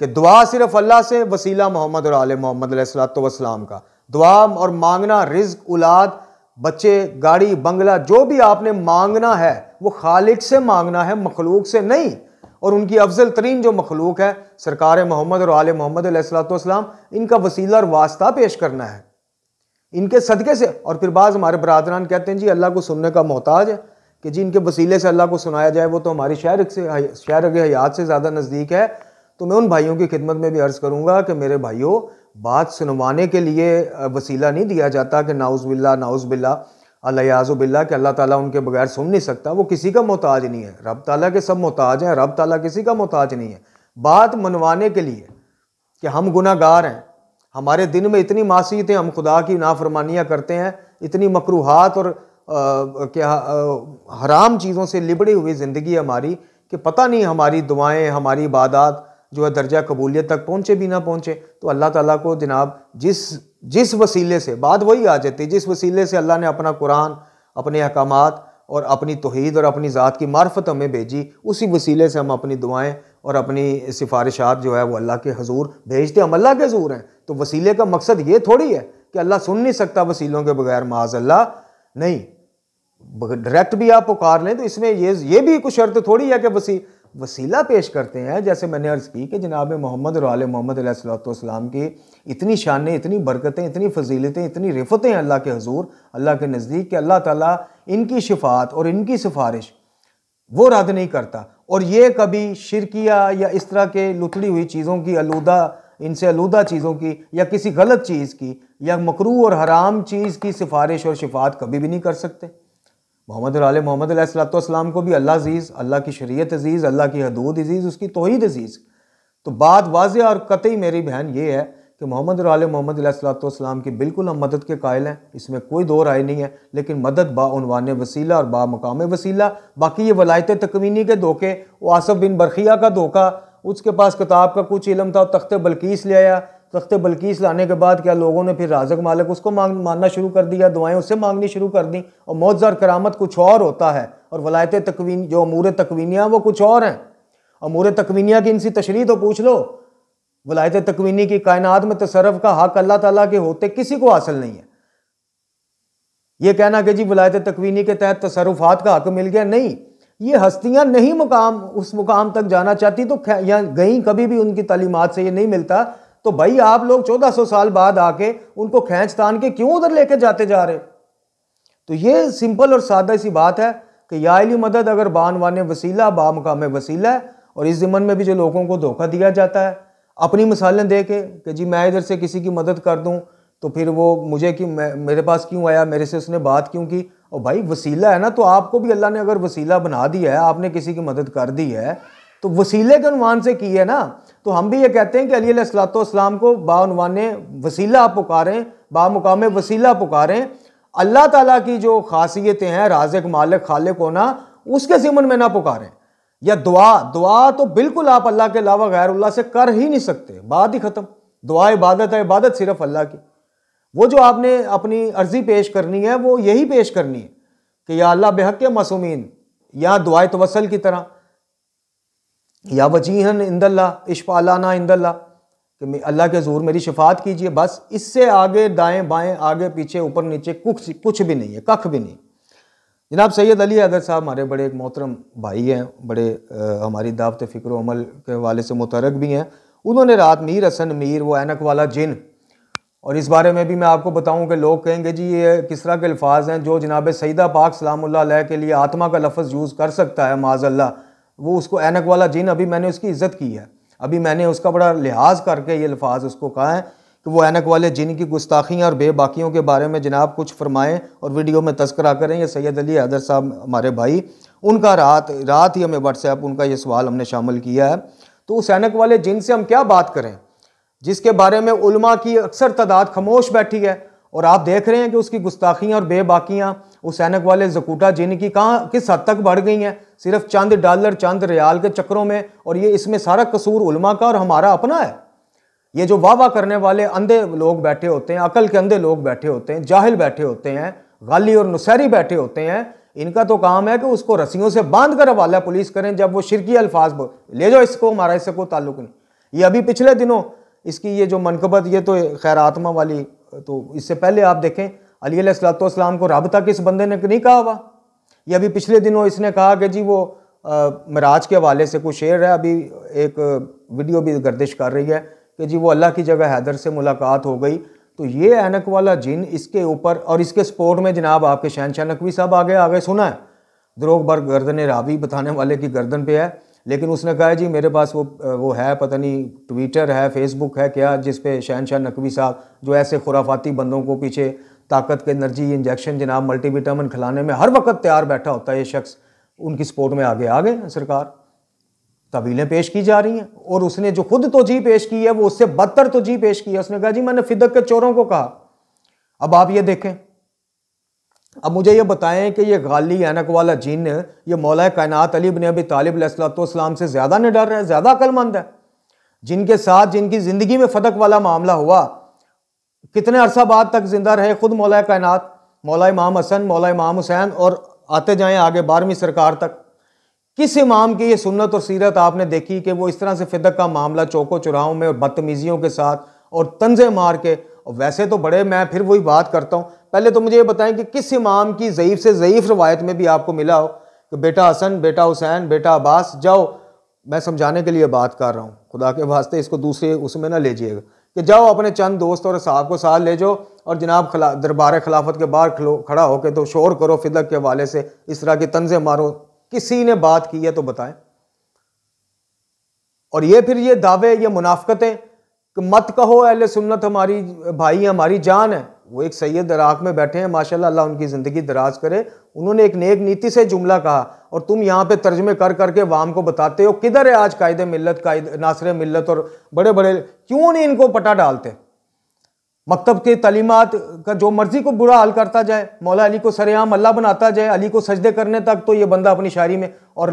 कि दुआ सिर्फ अल्लाह से, वसीला मोहम्मद और आले मोहम्मद अलैहिस्सलाम का। दुआ और मांगना, रिज़्क़, औलाद, बच्चे, गाड़ी, बंगला, जो भी आपने मांगना है वो खालिक से मांगना है, मखलूक से नहीं। और उनकी अफजल तरीन जो मखलूक है सरकार मोहम्मद और आले मोहम्मद अलैहिस्सलाम, इनका वसीला और वास्ता पेश करना है, इनके सदक़े से। और फिर बाज़ हमारे बरादरान कहते हैं जी अल्लाह को सुनने का मोहताज है कि जी इनके वसीले से अल्लाह को सुनाया जाए, वो तो हमारी शहर हयात से ज़्यादा नज़दीक है। तो मैं उन भाइयों की खिदमत में भी अर्ज़ करूँगा कि मेरे भाइयों, बात सुनवाने के लिए वसीला नहीं दिया जाता कि नाउज़ बिल्ला अल्लायाज़ु बिल्ला कि अल्लाह ताला उनके बगैर सुन नहीं सकता। वो किसी का मोहताज नहीं है, रब ताला के सब मोहताज हैं, रब ताला किसी का मोहताज नहीं है। बात मनवाने के लिए कि हम गुनाहगार हैं, हमारे दिन में इतनी मासीयतें, हम खुदा की नाफरमानियाँ करते हैं, इतनी मकरूहात और हराम चीज़ों से लिबड़ी हुई ज़िंदगी हमारी कि पता नहीं हमारी दुआएं, हमारी इबादत जो है दर्जा कबूलियत तक पहुँचे भी ना पहुँचे। तो अल्लाह ताला को जनाब जिस वसीले से, बात वही आ जाती, जिस वसीले से अल्लाह ने अपना कुरान, अपने अहकामात और अपनी तौहीद और अपनी ज़ात की मार्फत हमें भेजी, उसी वसीले से हम अपनी दुआएं और अपनी सिफारिशात जो है वो अल्लाह के हजूर भेजते, हम अल्लाह के हजूर हैं। तो वसीले का मकसद ये थोड़ी है कि अल्लाह सुन नहीं सकता वसीलों के बगैर, माज़अल्लाह नहीं, डायरेक्ट भी आप पुकार लें तो इसमें ये भी कुछ शर्त थोड़ी है कि वसीला पेश करते हैं। जैसे मैंने अर्ज़ की कि जनाब मोहम्मद और आले मोहम्मद अलैहिस्सलाम की इतनी शानें, इतनी बरकतें, इतनी फजीलतें, इतनी रिफ़तें अल्लाह के हजूर, अल्लाह के नज़दीक, कि अल्लाह ताला इनकी शिफात और इनकी सिफारिश वो रद्द नहीं करता। और ये कभी शिरकिया या इस तरह के लुतड़ी हुई चीज़ों की इनसे अलूदा चीज़ों की या किसी गलत चीज़ की या मकरूह और हराम चीज़ की सिफारिश और शिफात कभी भी नहीं कर सकते। मोहम्मद और आले मोहम्मद अलैहिस्सलाम को भी अल्लाह अजीज़, अल्लाह की शरीयत अजीज़, अल्लाह की हदूद अजीज़, उसकी तौहीद अजीज़। तो बात वाज़ेह और कतई मेरी बहन ये है कि मोहम्मद और आले मोहम्मद अलैहिस्सलाम की बिल्कुल हम मदद के कायल हैं, इसमें कोई दो राय नहीं है। लेकिन मदद बाउनवान वसीला और बामकाम वसीला। बाकी ये वलायत तकवीनी के धोखे, वो आसफ बिन बरखिया का धोखा, उसके पास किताब का कुछ इल्म था, तख्ते बल्कीस ले आया, तख्ते बल्कीस लाने के बाद क्या लोगों ने फिर राज़िक मालिक उसको मानना शुरू कर दिया, दुआएं उससे मांगनी शुरू कर दी। और मौजज़ा करामत कुछ और होता है और वलायत तकवीन जो अमूर तकवीनिया वो कुछ और हैं। अमूर तकवीनिया की इनसी तशरीह तो पूछ लो। वलायत तकवीनी की कायनात में तसर्रुफ का हक अल्लाह ताला के होते किसी को हासिल नहीं है। ये कहना कि जी वलायत तकवीनी के तहत तसर्रुफात का हक मिल गया, नहीं, ये हस्तियां नहीं उस मुकाम तक जाना चाहती तो या गई कभी भी, उनकी तालीमात से ये नहीं मिलता। तो भाई आप लोग 1400 साल बाद आके उनको खींच तान के क्यों उधर लेके जाते जा रहे? तो ये सिंपल और सादा सी बात है कि या इली मदद अगर बानवान वसीला बामकाम वसीला है। और इस ज़िमन में भी जो लोगों को धोखा दिया जाता है अपनी मिसालें दे के कि जी मैं इधर से किसी की मदद कर दूं तो फिर वो मुझे क्यों, मेरे पास क्यों आया, मेरे से उसने बात क्यों की। और भाई वसीला है ना, तो आपको भी अल्लाह ने अगर वसीला बना दिया है, आपने किसी की मदद कर दी है तो वसीले के उन्वान से की है ना। तो हम भी ये कहते हैं कि अली अलैहिस्सलाम को बाउनवान वसीला आप पुकारें, बामुकाम वसीला पुकारें। अल्लाह ताला की जो खासियतें हैं, राज़िक मालिक खालिक होना, उसके ज़िमन में ना पुकारें। या दुआ तो बिल्कुल आप अल्लाह के अलावा गैरुल्लाह से कर ही नहीं सकते, बात ही खत्म। दुआ इबादत है, इबादत सिर्फ अल्लाह की। वो जो आपने अपनी अर्जी पेश करनी है वो यही पेश करनी है कि या अल्लाह बेहक मासूमीन, या दुआए तवसल की तरह, या वजीहन इंदल्लाह इशफालाना इंदल्लाह, कि अल्लाह के हुज़ूर मेरी शफात कीजिए। बस इससे आगे दाएं बाएं आगे पीछे ऊपर नीचे कुछ भी नहीं है, कख भी नहीं। जनाब सैयद अली हैदर साहब हमारे बड़े एक मोहतरम भाई हैं, बड़े हमारी दावत फ़िक्र अमल के हवाले से मुतरक भी हैं। उन्होंने रात मीर हसन मीर, वो ऐनक वाला जिन, और इस बारे में भी मैं आपको बताऊं कि लोग कहेंगे जी ये किस तरह के अल्फाज हैं जो जनाब सईदा पाक सलामुल्लाह अलैह के लिए आत्मा का लफ्ज़ यूज़ कर सकता है, माज़अल्लाह। वो उसको ऐनक वाला जिन, अभी मैंने उसकी इज़्ज़त की है, अभी मैंने उसका बड़ा लिहाज करके ये अल्फाज उसको कहा है कि वो ऐनक वाले जिन की गुस्ताखियाँ और बेबाकियों के बारे में जनाब कुछ फरमाएँ और वीडियो में तस्करा करें। ये सैयद अली हैदर साहब हमारे भाई, उनका रात ही हमें व्हाट्सएप उनका ये सवाल हमने शामिल किया है। तो उस ऐनक वाले जिन से हम क्या बात करें जिसके बारे में उलमा की अक्सर तादाद खामोश बैठी है, और आप देख रहे हैं कि उसकी गुस्ताखियाँ और बेबाकियाँ उस ऐनक वाले ज़कूटा जिन की किस हद तक बढ़ गई हैं, सिर्फ चंद डॉलर चंद रियाल के चक्करों में। और ये इसमें सारा कसूर उलमा का और हमारा अपना है। ये जो वाह वाह करने वाले अंधे लोग बैठे होते हैं, अकल के अंधे लोग बैठे होते हैं, जाहिल बैठे होते हैं, गाली और नुसैरी बैठे होते हैं, इनका तो काम है कि उसको रस्सियों से बांध कर हवाला पुलिस करें जब वो शिरकी अल्फाज ले जाओ, इसको हमारा इससे कोई ताल्लुक नहीं। ये अभी पिछले दिनों इसकी ये जो मनकबत, ये तो खैर आत्मा वाली, तो इससे पहले आप देखें अली अलैहिस्सलाम को रब तक इस बंदे ने नहीं कहा हुआ। ये अभी पिछले दिनों इसने कहा कि जी वो मिराज के हवाले से कुछ शेर है, अभी एक वीडियो भी गर्दिश कर रही है कि जी वो अल्लाह की जगह हैदर से मुलाकात हो गई। तो ये ऐनक वाला जिन इसके ऊपर, और इसके सपोर्ट में जनाब आपके शहनशाह नकवी साहब आगे सुना है, द्रोग बर गर्दन रावी बताने वाले की गर्दन पे है। लेकिन उसने कहा जी मेरे पास वो है, पता नहीं ट्विटर है, फेसबुक है क्या, जिस पे शहनशाह नकवी साहब जो ऐसे खुराफाती बंदों को पीछे ताकत के एनर्जी इंजेक्शन जनाब मल्टीविटामिन खिलाने में हर वक्त तैयार बैठा होता है, ये शख्स उनकी सपोर्ट में आगे सरकार तवीलें पेश की जा रही हैं। और उसने जो खुद तोजी पेश की है वो उससे बदतर तोजी पेश की है। उसने कहा जी मैंने फिदक के चोरों को कहा। अब आप ये देखें, अब मुझे ये बताएं कि ये गाली ऐनक वाला जिन ये मौला कायनात अली इब्न अबी तालिब अलैहिस्सलाम से ज़्यादा निडर है, ज़्यादा अक्लमंद है, जिनके साथ जिनकी ज़िंदगी में फदक वाला मामला हुआ, कितने अरसा बाद तक जिंदा रहे खुद मौला कायनात, मौला इमाम हसन, मौला इमाम हुसैन और आते जाएं आगे 12वीं सरकार तक। किस इमाम की ये सुन्नत और सीरत आपने देखी कि वो इस तरह से फिदक का मामला चौकों चौराहों में और बदतमीजियों के साथ और तंजे मार के, और वैसे तो बड़े, मैं फिर वही बात करता हूँ, पहले तो मुझे ये बताएं कि किस इमाम की ज़ईफ़ से ज़ईफ़ रवायत में भी आपको मिला हो कि बेटा हसन, बेटा हुसैन, बेटा अब्बास, जाओ, मैं समझाने के लिए बात कर रहा हूँ, खुदा के वास्ते इसको दूसरे उसमें ना ले जाइएगा, कि जाओ अपने चंद दोस्त और साहब को साथ ले जाओ और जनाब दरबार खिलाफत के बाहर खड़ा होकर तो शोर करो फिदक के हवाले से, इस तरह की तंजे मारो। किसी ने बात की है तो बताएं। और ये फिर ये दावे, ये मुनाफकतें कि मत कहो अहले सुन्नत हमारी भाई, हमारी जान है। वो एक सैयद इराक में बैठे हैं माशाल्लाह, अल्लाह उनकी ज़िंदगी दराज करे, उन्होंने एक नेक नीति से जुमला कहा और तुम यहाँ पे तर्जमे कर करके वाम को बताते हो। किधर है आज कायदे मिल्लत, कायदे नासरे मिल्लत और बड़े बड़े, क्यों नहीं इनको पटा डालते? मकतब के तालीमात का जो मर्जी को बुरा हाल करता जाए, मौला अली को सरेआम अल्लाह बनाता जाए, अली को सजदे करने तक, तो ये बंदा अपनी शायरी में, और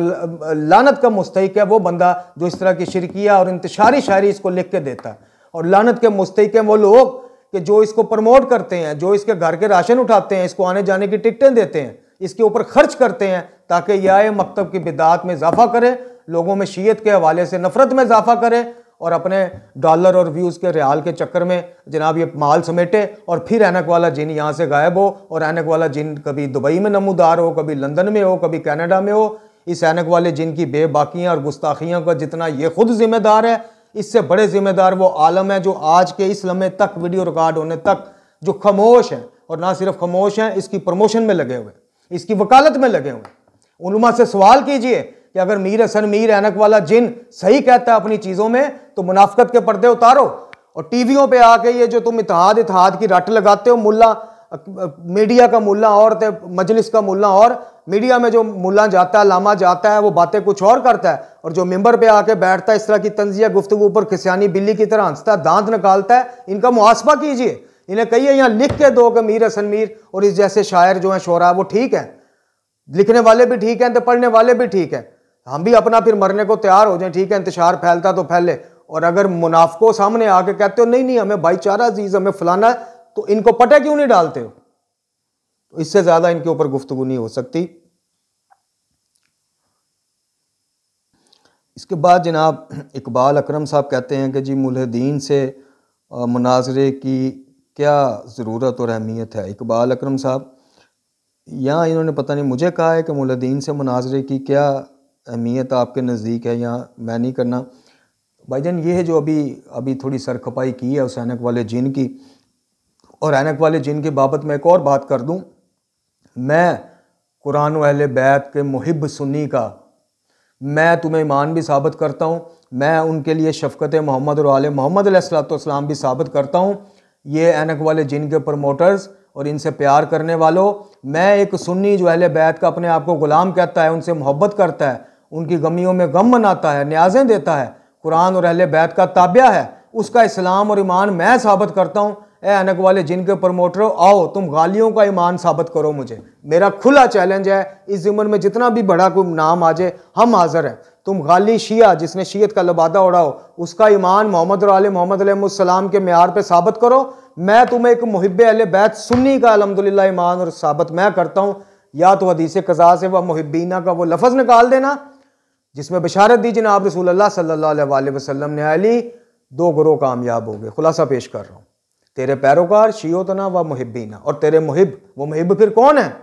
लानत का मुस्तहिक है वो बंदा जो इस तरह की शिरकिया और इंतशारी शायरी इसको लिख के देता है। और लानत के मुस्तहिक हैं वो लोग कि जो इसको प्रमोट करते हैं, जो इसके घर के राशन उठाते हैं, इसको आने जाने की टिकटें देते हैं, इसके ऊपर खर्च करते हैं ताकि यह मकतब की बिदात में इजाफा करे, लोगों में शीयत के हवाले से नफरत में इजाफा करे और अपने डॉलर और व्यूज़ के रियाल के चक्कर में जनाब ये माल समेटे और फिर ऐनक वाला जिन यहाँ से गायब हो। और ऐनक वाला जिन कभी दुबई में नमूदार हो, कभी लंदन में हो, कभी कनाडा में हो। इस ऐनक वाले जिन की बेबाकियाँ और गुस्ताखियों का जितना ये खुद जिम्मेदार है, इससे बड़े जिम्मेदार वो आलम है जो आज के इस लम्हे तक वीडियो रिकॉर्ड होने तक जो खामोश है, और ना सिर्फ खामोश हैं, इसकी प्रमोशन में लगे हुए, इसकी वकालत में लगे हुए। उलमा से सवाल कीजिए कि अगर मीर हसन मीर ऐनक वाला जिन सही कहता है अपनी चीज़ों में, तो मुनाफिकत के पर्दे उतारो। और टीवियों पे आके ये जो तुम इत्तेहाद की रट लगाते हो, मुल्ला मीडिया का मुल्ला और मजलिस का मुल्ला और, मीडिया में जो मुल्ला जाता है, लामा जाता है, वो बातें कुछ और करता है, और जो मिंबर पे आके बैठता है इस तरह की तंजिया गुफ्तगू पर खिसियानी बिल्ली की तरह हंसता है, दांत निकालता है। इनका मुहासबा कीजिए, इन्हें कहिए यहाँ लिख के दो कि मीर हसन मीर और इस जैसे शायर जो हैं शोरा, वो ठीक है, लिखने वाले भी ठीक हैं तो पढ़ने वाले भी ठीक है। हम भी अपना फिर मरने को तैयार हो जाए, ठीक है, इंतशार फैलता तो फैले। और अगर मुनाफिकों सामने आके कहते हो नहीं नहीं हमें भाईचारा अजीज, हमें फलाना, तो इनको पटे क्यों नहीं डालते हो? तो इससे ज्यादा इनके ऊपर गुफ्तगू नहीं हो सकती। इसके बाद जनाब इकबाल अकरम साहब कहते हैं कि जी मुल्हिदीन से मुनाजरे की क्या ज़रूरत और अहमियत है। इकबाल अकरम साहब यहाँ इन्होंने पता नहीं मुझे कहा है कि मुल्हिदीन से मुनाजरे की क्या अहमियत आपके नज़दीक है, यहाँ मैं नहीं करना। भाईजान ये है जो अभी थोड़ी सरखपाई की है उस ऐनक वाले जिन की, और ऐनक वाले जिन की बाबत मैं एक और बात कर दूं, मैं कुरान व अहले बैत के मुहिब सुन्नी का मैं तुम्हें ईमान भी साबित करता हूँ, मैं उनके लिए शफ़क़त मोहम्मद और आले मोहम्मद अलैहिस्सलाम भी साबित करता हूँ। ये ऐनक वाले जिन के प्रमोटर्स और इनसे प्यार करने वालों, मैं एक सुन्नी जो अहले बैत का अपने आप को ग़ुलाम कहता है, उनसे मोहब्बत करता है, उनकी गमियों में गम मनाता है, न्याज़ें देता है, कुरान और अहले बैत का ताबिया है, उसका इस्लाम और ईमान मैं साबित करता हूँ। ए ऐनक वाले जिन के प्रमोटरों, आओ तुम गालियों का ईमान साबित करो मुझे, मेरा खुला चैलेंज है। इस ज़िम्मन में जितना भी बड़ा कोई नाम आ जाए हम हाजिर हैं। तुम गाली शिया जिसने शीयत का लबादा उड़ाओ, उसका ईमान मोहम्मद और आले मोहम्मद अलैहिस्सलाम के मेयार पे साबित करो। मैं तुम्हें एक मुहिब्बे अहले बैत सुन्नी का अल्हम्दुलिल्लाह ईमान और साबित मैं करता हूँ। या तो हदीस कज़ा से व मुहिब्बीना का वो लफ्ज़ निकाल देना जिसमें बशारत दी जनाब रसूलुल्लाह सल्लल्लाहु अलैहि वसल्लम ने, अली दो ग्रोह कामयाब हो गए। खुलासा पेश कर रहा हूँ, तेरे पैरोकार शियोतना व मुहिब्बीना, और तेरे मुहिब, वो मुहिब फिर कौन है?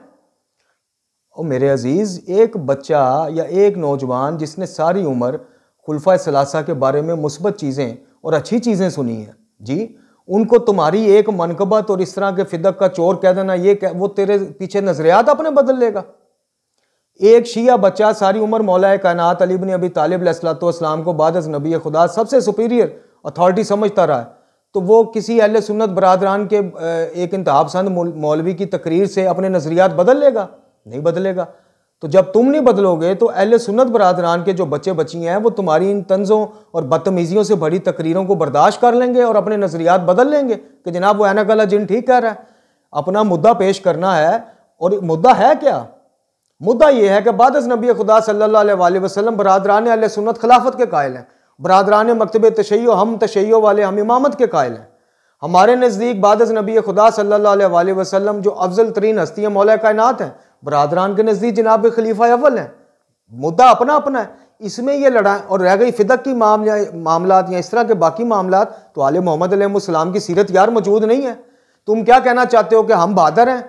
और मेरे अजीज़, एक बच्चा या एक नौजवान जिसने सारी उम्र खुलफा सलासा के बारे में मुस्बत चीज़ें और अच्छी चीज़ें सुनी हैं जी, उनको तुम्हारी एक मनकबत और इस तरह के फिदक का चोर कह देना, वो तेरे पीछे नजरियात अपने बदल लेगा। एक शिया बच्चा सारी उम्र मौला कायनात अली इब्न अबी तालिब अलैहिस्सलाम को बाद अज़ नबी खुदा सबसे सुपीरियर अथॉरिटी समझता रहा है, तो वो किसी अहले सुन्नत बरादरान के एक इंतहापसंद मौलवी की तकरीर से अपने नजरियात बदल लेगा? नहीं बदलेगा। तो जब तुम नहीं बदलोगे तो अहले सुन्नत बरादरान के जो बच्चे बच्ची हैं वो तुम्हारी इन तंज़ों और बदतमीज़ियों से भरी तकरीरों को बर्दाश्त कर लेंगे और अपने नजरियात बदल लेंगे कि जनाब वो ऐनक वाला जिन ठीक कह रहा है। अपना मुद्दा पेश करना है, और मुद्दा है क्या? मुद्दा यह है कि बाद अज़ नबी खुदा सल्लल्लाहु अलैहि वसल्लम बरादरान अहले सुन्नत खिलाफत के कायल हैं, बरादरान मकतब तशय्यो हम तशय्यो वाले, हम इमामत के कायल हैं। हमारे नज़दीक बाद अज़ नबी खुदा सल्लल्लाहु अलैहि वसल्लम जो अफजल तरीन हस्तियाँ मौला कायनात हैं, बरादरान के नज़दीक जनाब खलीफा अव्वल हैं, मुद्दा अपना अपना है। इसमें ये लड़ाई और रह गई फिदक की मामलात या इस तरह के बाकी मामलात, तो आले मोहम्मद अलैहिस्सलाम की सीरत यार मौजूद नहीं है। तुम क्या कहना चाहते हो कि हम बहादुर हैं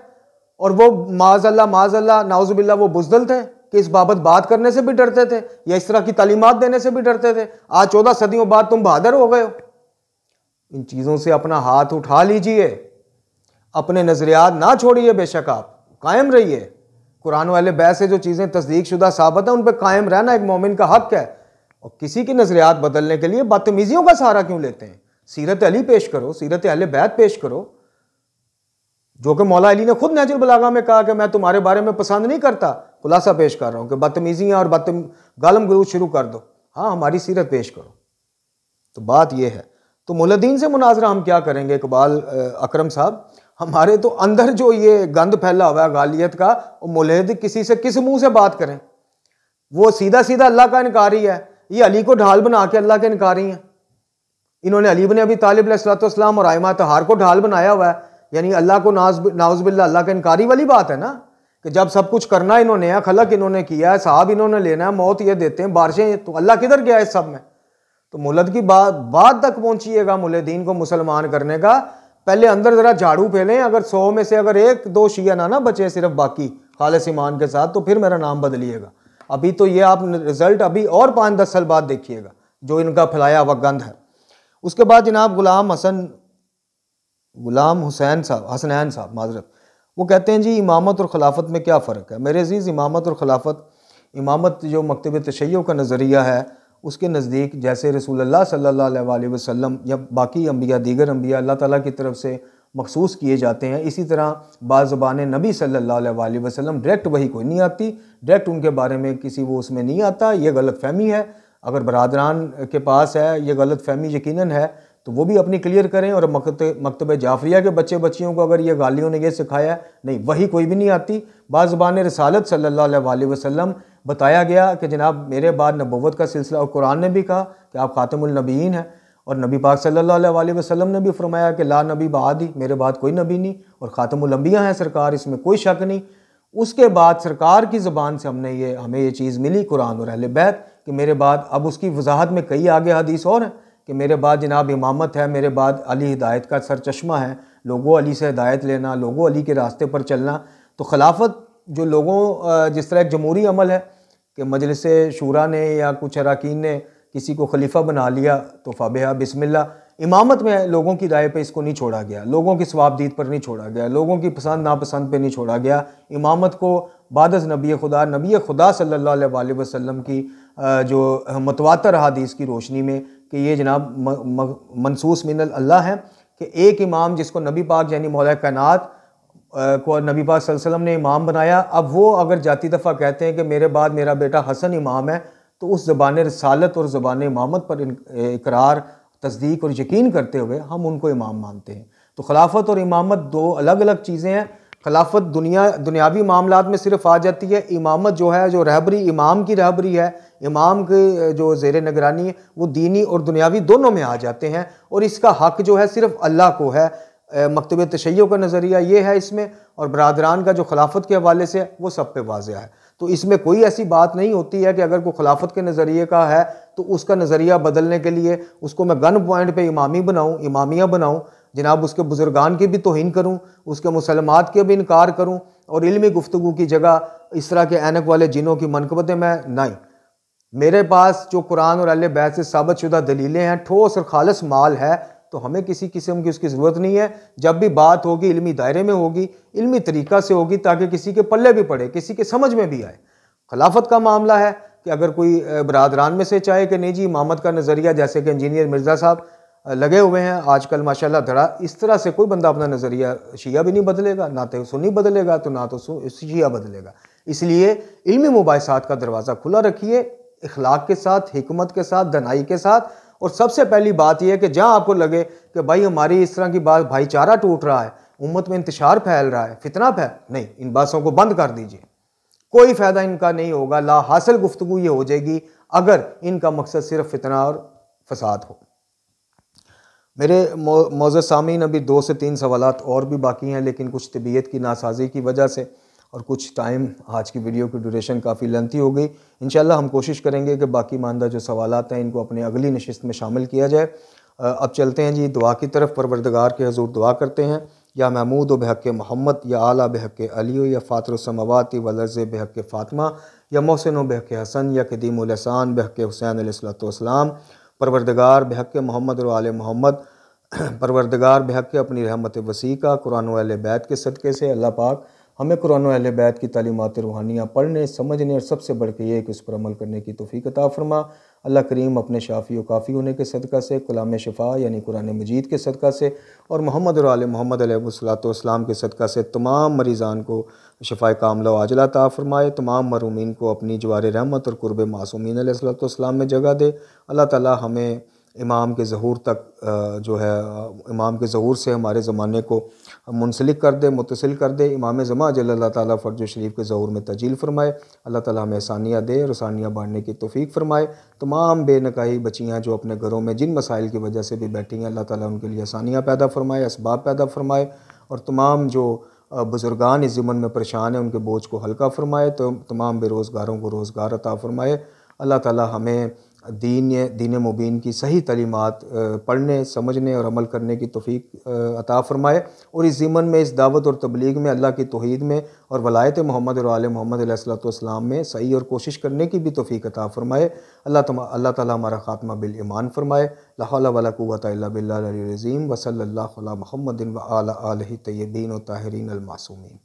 और वो माज़अल्लाह नाउज़ुबिल्लाह वो बुज़दिल थे कि इस बाबत बात करने से भी डरते थे या इस तरह की तालीमात देने से भी डरते थे। आज 14 सदियों बाद तुम बहादुर हो गए हो। इन चीज़ों से अपना हाथ उठा लीजिए, अपने नज़रियात ना छोड़िए, बेशक आप कायम रहिए। कुरान वाले बैत से जो चीज़ें तस्दीक शुदा साबित है उन पर कायम रहना एक मोमिन का हक है। और किसी की नज़रियात बदलने के लिए बदतमीजियों का सहारा क्यों लेते हैं? सीरत अली पेश करो, सीरत अहले बैत पेश करो, जो कि मौला अली ने खुद नहजुल बलागा में कहा कि मैं तुम्हारे बारे में पसंद नहीं करता। खुलासा पेश कर रहा हूं कि बदतमीजियां और गालम गलूज शुरू कर दो, हाँ हमारी सीरत पेश करो। तो बात यह है। तो मुल्लदीन से मुनाजरा हम क्या करेंगे इकबाल अकरम साहब? हमारे तो अंदर जो ये गंद फैला हुआ है गालियत का, वो मुल्हिद किसी से किस मुंह से बात करें? वो सीधा सीधा अल्लाह का इनकारी है, ये अली को ढाल बना के अल्लाह के इनकारी हैं। इन्होंने अली इब्न अबी तालिब अलैहिस्सलाम और आइमा तहार को ढाल बनाया हुआ है, यानी अल्लाह को नाउज़ुबिल्लाह अल्लाह का इनकारी वाली बात है ना, कि जब सब कुछ करना इन्होंने है, खलक इन्होंने किया है, साहब इन्होंने लेना है, मौत ये देते हैं, बारिशें, तो अल्लाह किधर गया इस सब में? तो मुल्लद की बात तक पहुंचिएगा मुल्लदीन को मुसलमान करने का, पहले अंदर जरा झाड़ू फैलें। अगर 100 में से अगर 1-2 शिया ना बचे सिर्फ बाकी खालिस ईमान के साथ, तो फिर मेरा नाम बदलिएगा। अभी तो ये आप रिजल्ट अभी और 5-10 साल बाद देखिएगा जो इनका फैलाया हुआ गंद है। उसके बाद जनाब गुलाम हुसैन साहब हसनैन साहब माजरत, वो कहते हैं जी इमामत और खिलाफत में क्या फ़र्क है? मेरे अजीज़, इमामत और खिलाफत, इमामत जो मकतब तशय्यो का नज़रिया है उसके नज़दीक जैसे रसूलुल्लाह सल्लल्लाहु अलैहि वसल्लम या बाकी अम्बिया, दीगर अम्बिया अल्लाह ताला की तरफ से मखसूस किए जाते हैं, इसी तरह बाज़ुबान नबी सल्लल्लाहु अलैहि वसल्लम डायरेक्ट वही कोई नहीं आती, डायरेक्ट उनके बारे में किसी वो उसमें नहीं आता। ये गलत फहमी है। अगर बरादरान के पास है ये गलत फहमी यकीनन है तो वो भी अपनी क्लियर करें। और मकतब जाफरिया के बच्चे बच्चियों को अगर ये गालियों ने ये सिखाया है, नहीं वही कोई भी नहीं आती। बाज़ुबान रसालत सल्लल्लाहु अलैहि वसल्लम बताया गया कि जनाब मेरे बाद नबुव्वत का सिलसिला, और कुरान ने भी कहा कि आप खातमुल नबीयीन हैं, और नबी पाक सल्लल्लाहु अलैहि वसल्लम ने भी फरमाया कि ला नबी बादी, मेरे बाद कोई नबी नहीं, और खातमुल अंबिया हैं सरकार, इसमें कोई शक नहीं। उसके बाद सरकार की ज़बान से हमें ये चीज़ मिली कुरान और अहले बैत कि मेरे बाद, अब उसकी वजाहत में कई आगे हदीस और हैं कि मेरे बाद जनाब इमामत है, मेरे बाद अली हिदायत का सरचश्मा है, लोगों अली से हिदायत लेना, लोगों अली के रास्ते पर चलना। तो खिलाफत जो लोगों जिस तरह एक जमहूरी अमल है कि मजलिस शूरा ने या कुछ अराकीन ने किसी को खलीफा बना लिया तो फ़ाबिहा बिस्मिल्लाह, इमामत में लोगों की राय पे इसको नहीं छोड़ा गया, लोगों की सवाबदीद पर नहीं छोड़ा गया, लोगों की पसंद नापसंद पे नहीं छोड़ा गया। इमामत को बादस नबी खुदा सल्लल्लाहु अलैहि वसल्लम की जो मुतवातर हदीस की रोशनी में कि ये जनाब मनसूस मिनल अल्लाह है कि एक इमाम जिसको नबी पाक यानी मौला कायनात को नबी पाक सल्लल्लाहु अलैहि वसल्लम ने इमाम बनाया, अब वो अगर जाती दफ़ा कहते हैं कि मेरे बाद मेरा बेटा हसन इमाम है, तो उस ज़बान रसालत और ज़बान इमामत पर इकरार, तस्दीक और यकीन करते हुए हम उनको इमाम मानते हैं। तो खिलाफत और इमामत दो अलग अलग चीज़ें हैं। खिलाफत दुनियावी मामलात में सिर्फ आ जाती है, इमामत जो है, जो रहबरी, इमाम की रहबरी है, इमाम के जो ज़ेर निगरानी है, वो दीनी और दुनियावी दोनों में आ जाते हैं। और इसका हक जो है सिर्फ अल्लाह को है। मकतब तशय्यो का नज़रिया ये है इसमें, और बरादरान का जो खिलाफत के हवाले से वो सब पे वाज़ेह है। तो इसमें कोई ऐसी बात नहीं होती है कि अगर कोई खिलाफत के नज़रिए का है तो उसका नज़रिया बदलने के लिए उसको मैं गन पॉइंट पे इमामी बनाऊँ, इमामिया बनाऊँ, जनाब उसके बुजुर्गान की भी तौहीन करूँ, उसके मुसलमात के भी इनकार करूँ, और इल्मी गुफ्तगू की जगह इस तरह के ऐनक वाले जिनों की मनकबतें मैं नहीं। मेरे पास जो कुरान और अहले बैत से साबित शुदा दलीलें हैं, ठोस और खालिस माल है, तो हमें किसी किस्म की उसकी ज़रूरत नहीं है। जब भी बात होगी इल्मी दायरे में होगी, इल्मी तरीक़ा से होगी, ताकि किसी के पल्ले भी पड़े, किसी के समझ में भी आए। खिलाफत का मामला है कि अगर कोई बरादरान में से चाहे कि नहीं जी इमामत का नज़रिया, जैसे कि इंजीनियर मिर्ज़ा साहब लगे हुए हैं आजकल माशाल्लाह धड़ा, इस तरह से कोई बंदा अपना नज़रिया शिया भी नहीं बदलेगा, ना तो सुन्नी बदलेगा तो ना तो शिया बदलेगा। इसलिए इल्मी मुबाहिसात का दरवाज़ा खुला रखिए, इखलाक के साथ, हिकमत के साथ, दनाई के साथ। और सबसे पहली बात यह है कि जहाँ आपको लगे कि भाई हमारी इस तरह की बात, भाईचारा टूट रहा है, उम्मत में इंतशार फैल रहा है, फितना नहीं, इन बातों को बंद कर दीजिए। कोई फ़ायदा इनका नहीं होगा, ला हासिल गुफ्तगू ये हो जाएगी अगर इनका मकसद सिर्फ फितना और फसाद हो। मेरे मौजूद सामीन अभी 2 से 3 सवालात और भी बाकी हैं, लेकिन कुछ तबीयत की नासाजी की वजह से और कुछ टाइम आज की वीडियो की ड्यूरेशन काफ़ी लेंथी हो गई। इंशाल्लाह हम कोशिश करेंगे कि बाकी मानदा जो सवालात हैं इनको अपनी अगली नशिस्त में शामिल किया जाए। अब चलते हैं जी दुआ की तरफ। परवरदिगार के हज़ूर दुआ करते हैं, या महमूद बहक़ मोहम्मद, या आला बहक़ अली, या फ़ातिरुस समावाति वल अर्ज़ बहक़ फ़ातिमा, या मोहसिन बहक़ हसन, या क़दीमुल एहसान बहक़ हुसैन अलैहिस्सलातु वस्सलाम। परवरदिगार बहक़ मोहम्मद व आले मोहम्मद, परवरदिगार बहक़ अपनी रहमत वसी का कुरान व अहले बैत के सदक़े से अल्लाह पाक हमें कुरान व अहले बैत की तालीमात रूहानियाँ पढ़ने, समझने और सबसे बढ़ के ये कि उस पर अमल करने की तौफ़ीक़ अता फ़रमा। अल्लाह करीम अपने शाफ़ी व काफ़ी होने के सदक़ा से, कलाम शिफ़ा यानी कुरान मजीद के सदक़ा से और मोहम्मद और आले मोहम्मद अलैहिस्सलातु वस्सलाम के सदक़ा से तमाम मरीज़ान को शिफ़ाए कामिला व आजिला अता फ़रमाए। तमाम महरूमीन को अपनी जवार रहमत और क़ुर्ब मासूमीन अलैहिस्सलातु वस्सलाम में जगह दे। अल्लाह ताला हमें इमाम के ज़हूर तक जो है इमाम के ज़हूर से हमारे ज़माने को मुंसलिक कर दे, मुत्तसिल कर दे। इमाम ज़मा जल्ल अल्लाह ताला फ़र्ज शरीफ के ज़हूर में तजील फ़रमाए। अल्लाह ताला हमें आसानियाँ दे और आसानियाँ बाँटने की तौफ़ीक़ फ़रमाए। तमाम बेनकाही बच्चियाँ जो अपने घरों में जिन मसाइल की वजह से भी बैठी हैं, अल्लाह ताला उनके लिए आसानियाँ पैदा फ़रमाए, असबाब पैदा फ़रमाए। और तमाम जो बुज़ुर्गान इस ज़िमन में परेशान हैं उनके बोझ को हल्का फ़रमाए। तो तमाम बेरोज़गारों को रोज़गार अता फ़रमाए। अल्लाह ताला हमें दीन मुबीन की सही तालीमात पढ़ने, समझने और अमल करने की तौफ़ीक़ अता फ़रमाए। और इस ज़िमन में, इस दावत और तबलीग में, अल्लाह की तौहीद में और वलायत मोहम्मद और आले मोहम्मद अलैहिस्सलातु वस्सलाम में सही और कोशिश करने की भी तौफ़ीक़ अता फ़रमाए। अल्लाह ताला हमारा ख़ात्मा बिल ईमान फ़रमाए। ला हौला वला कुव्वता इल्ला बिल्लाहिल अलीय्यिल अज़ीम व सल्लल्लाहु अला मुहम्मदिन व अला आलिहि तय्यबीन व ताहिरीन अल मासूमीन।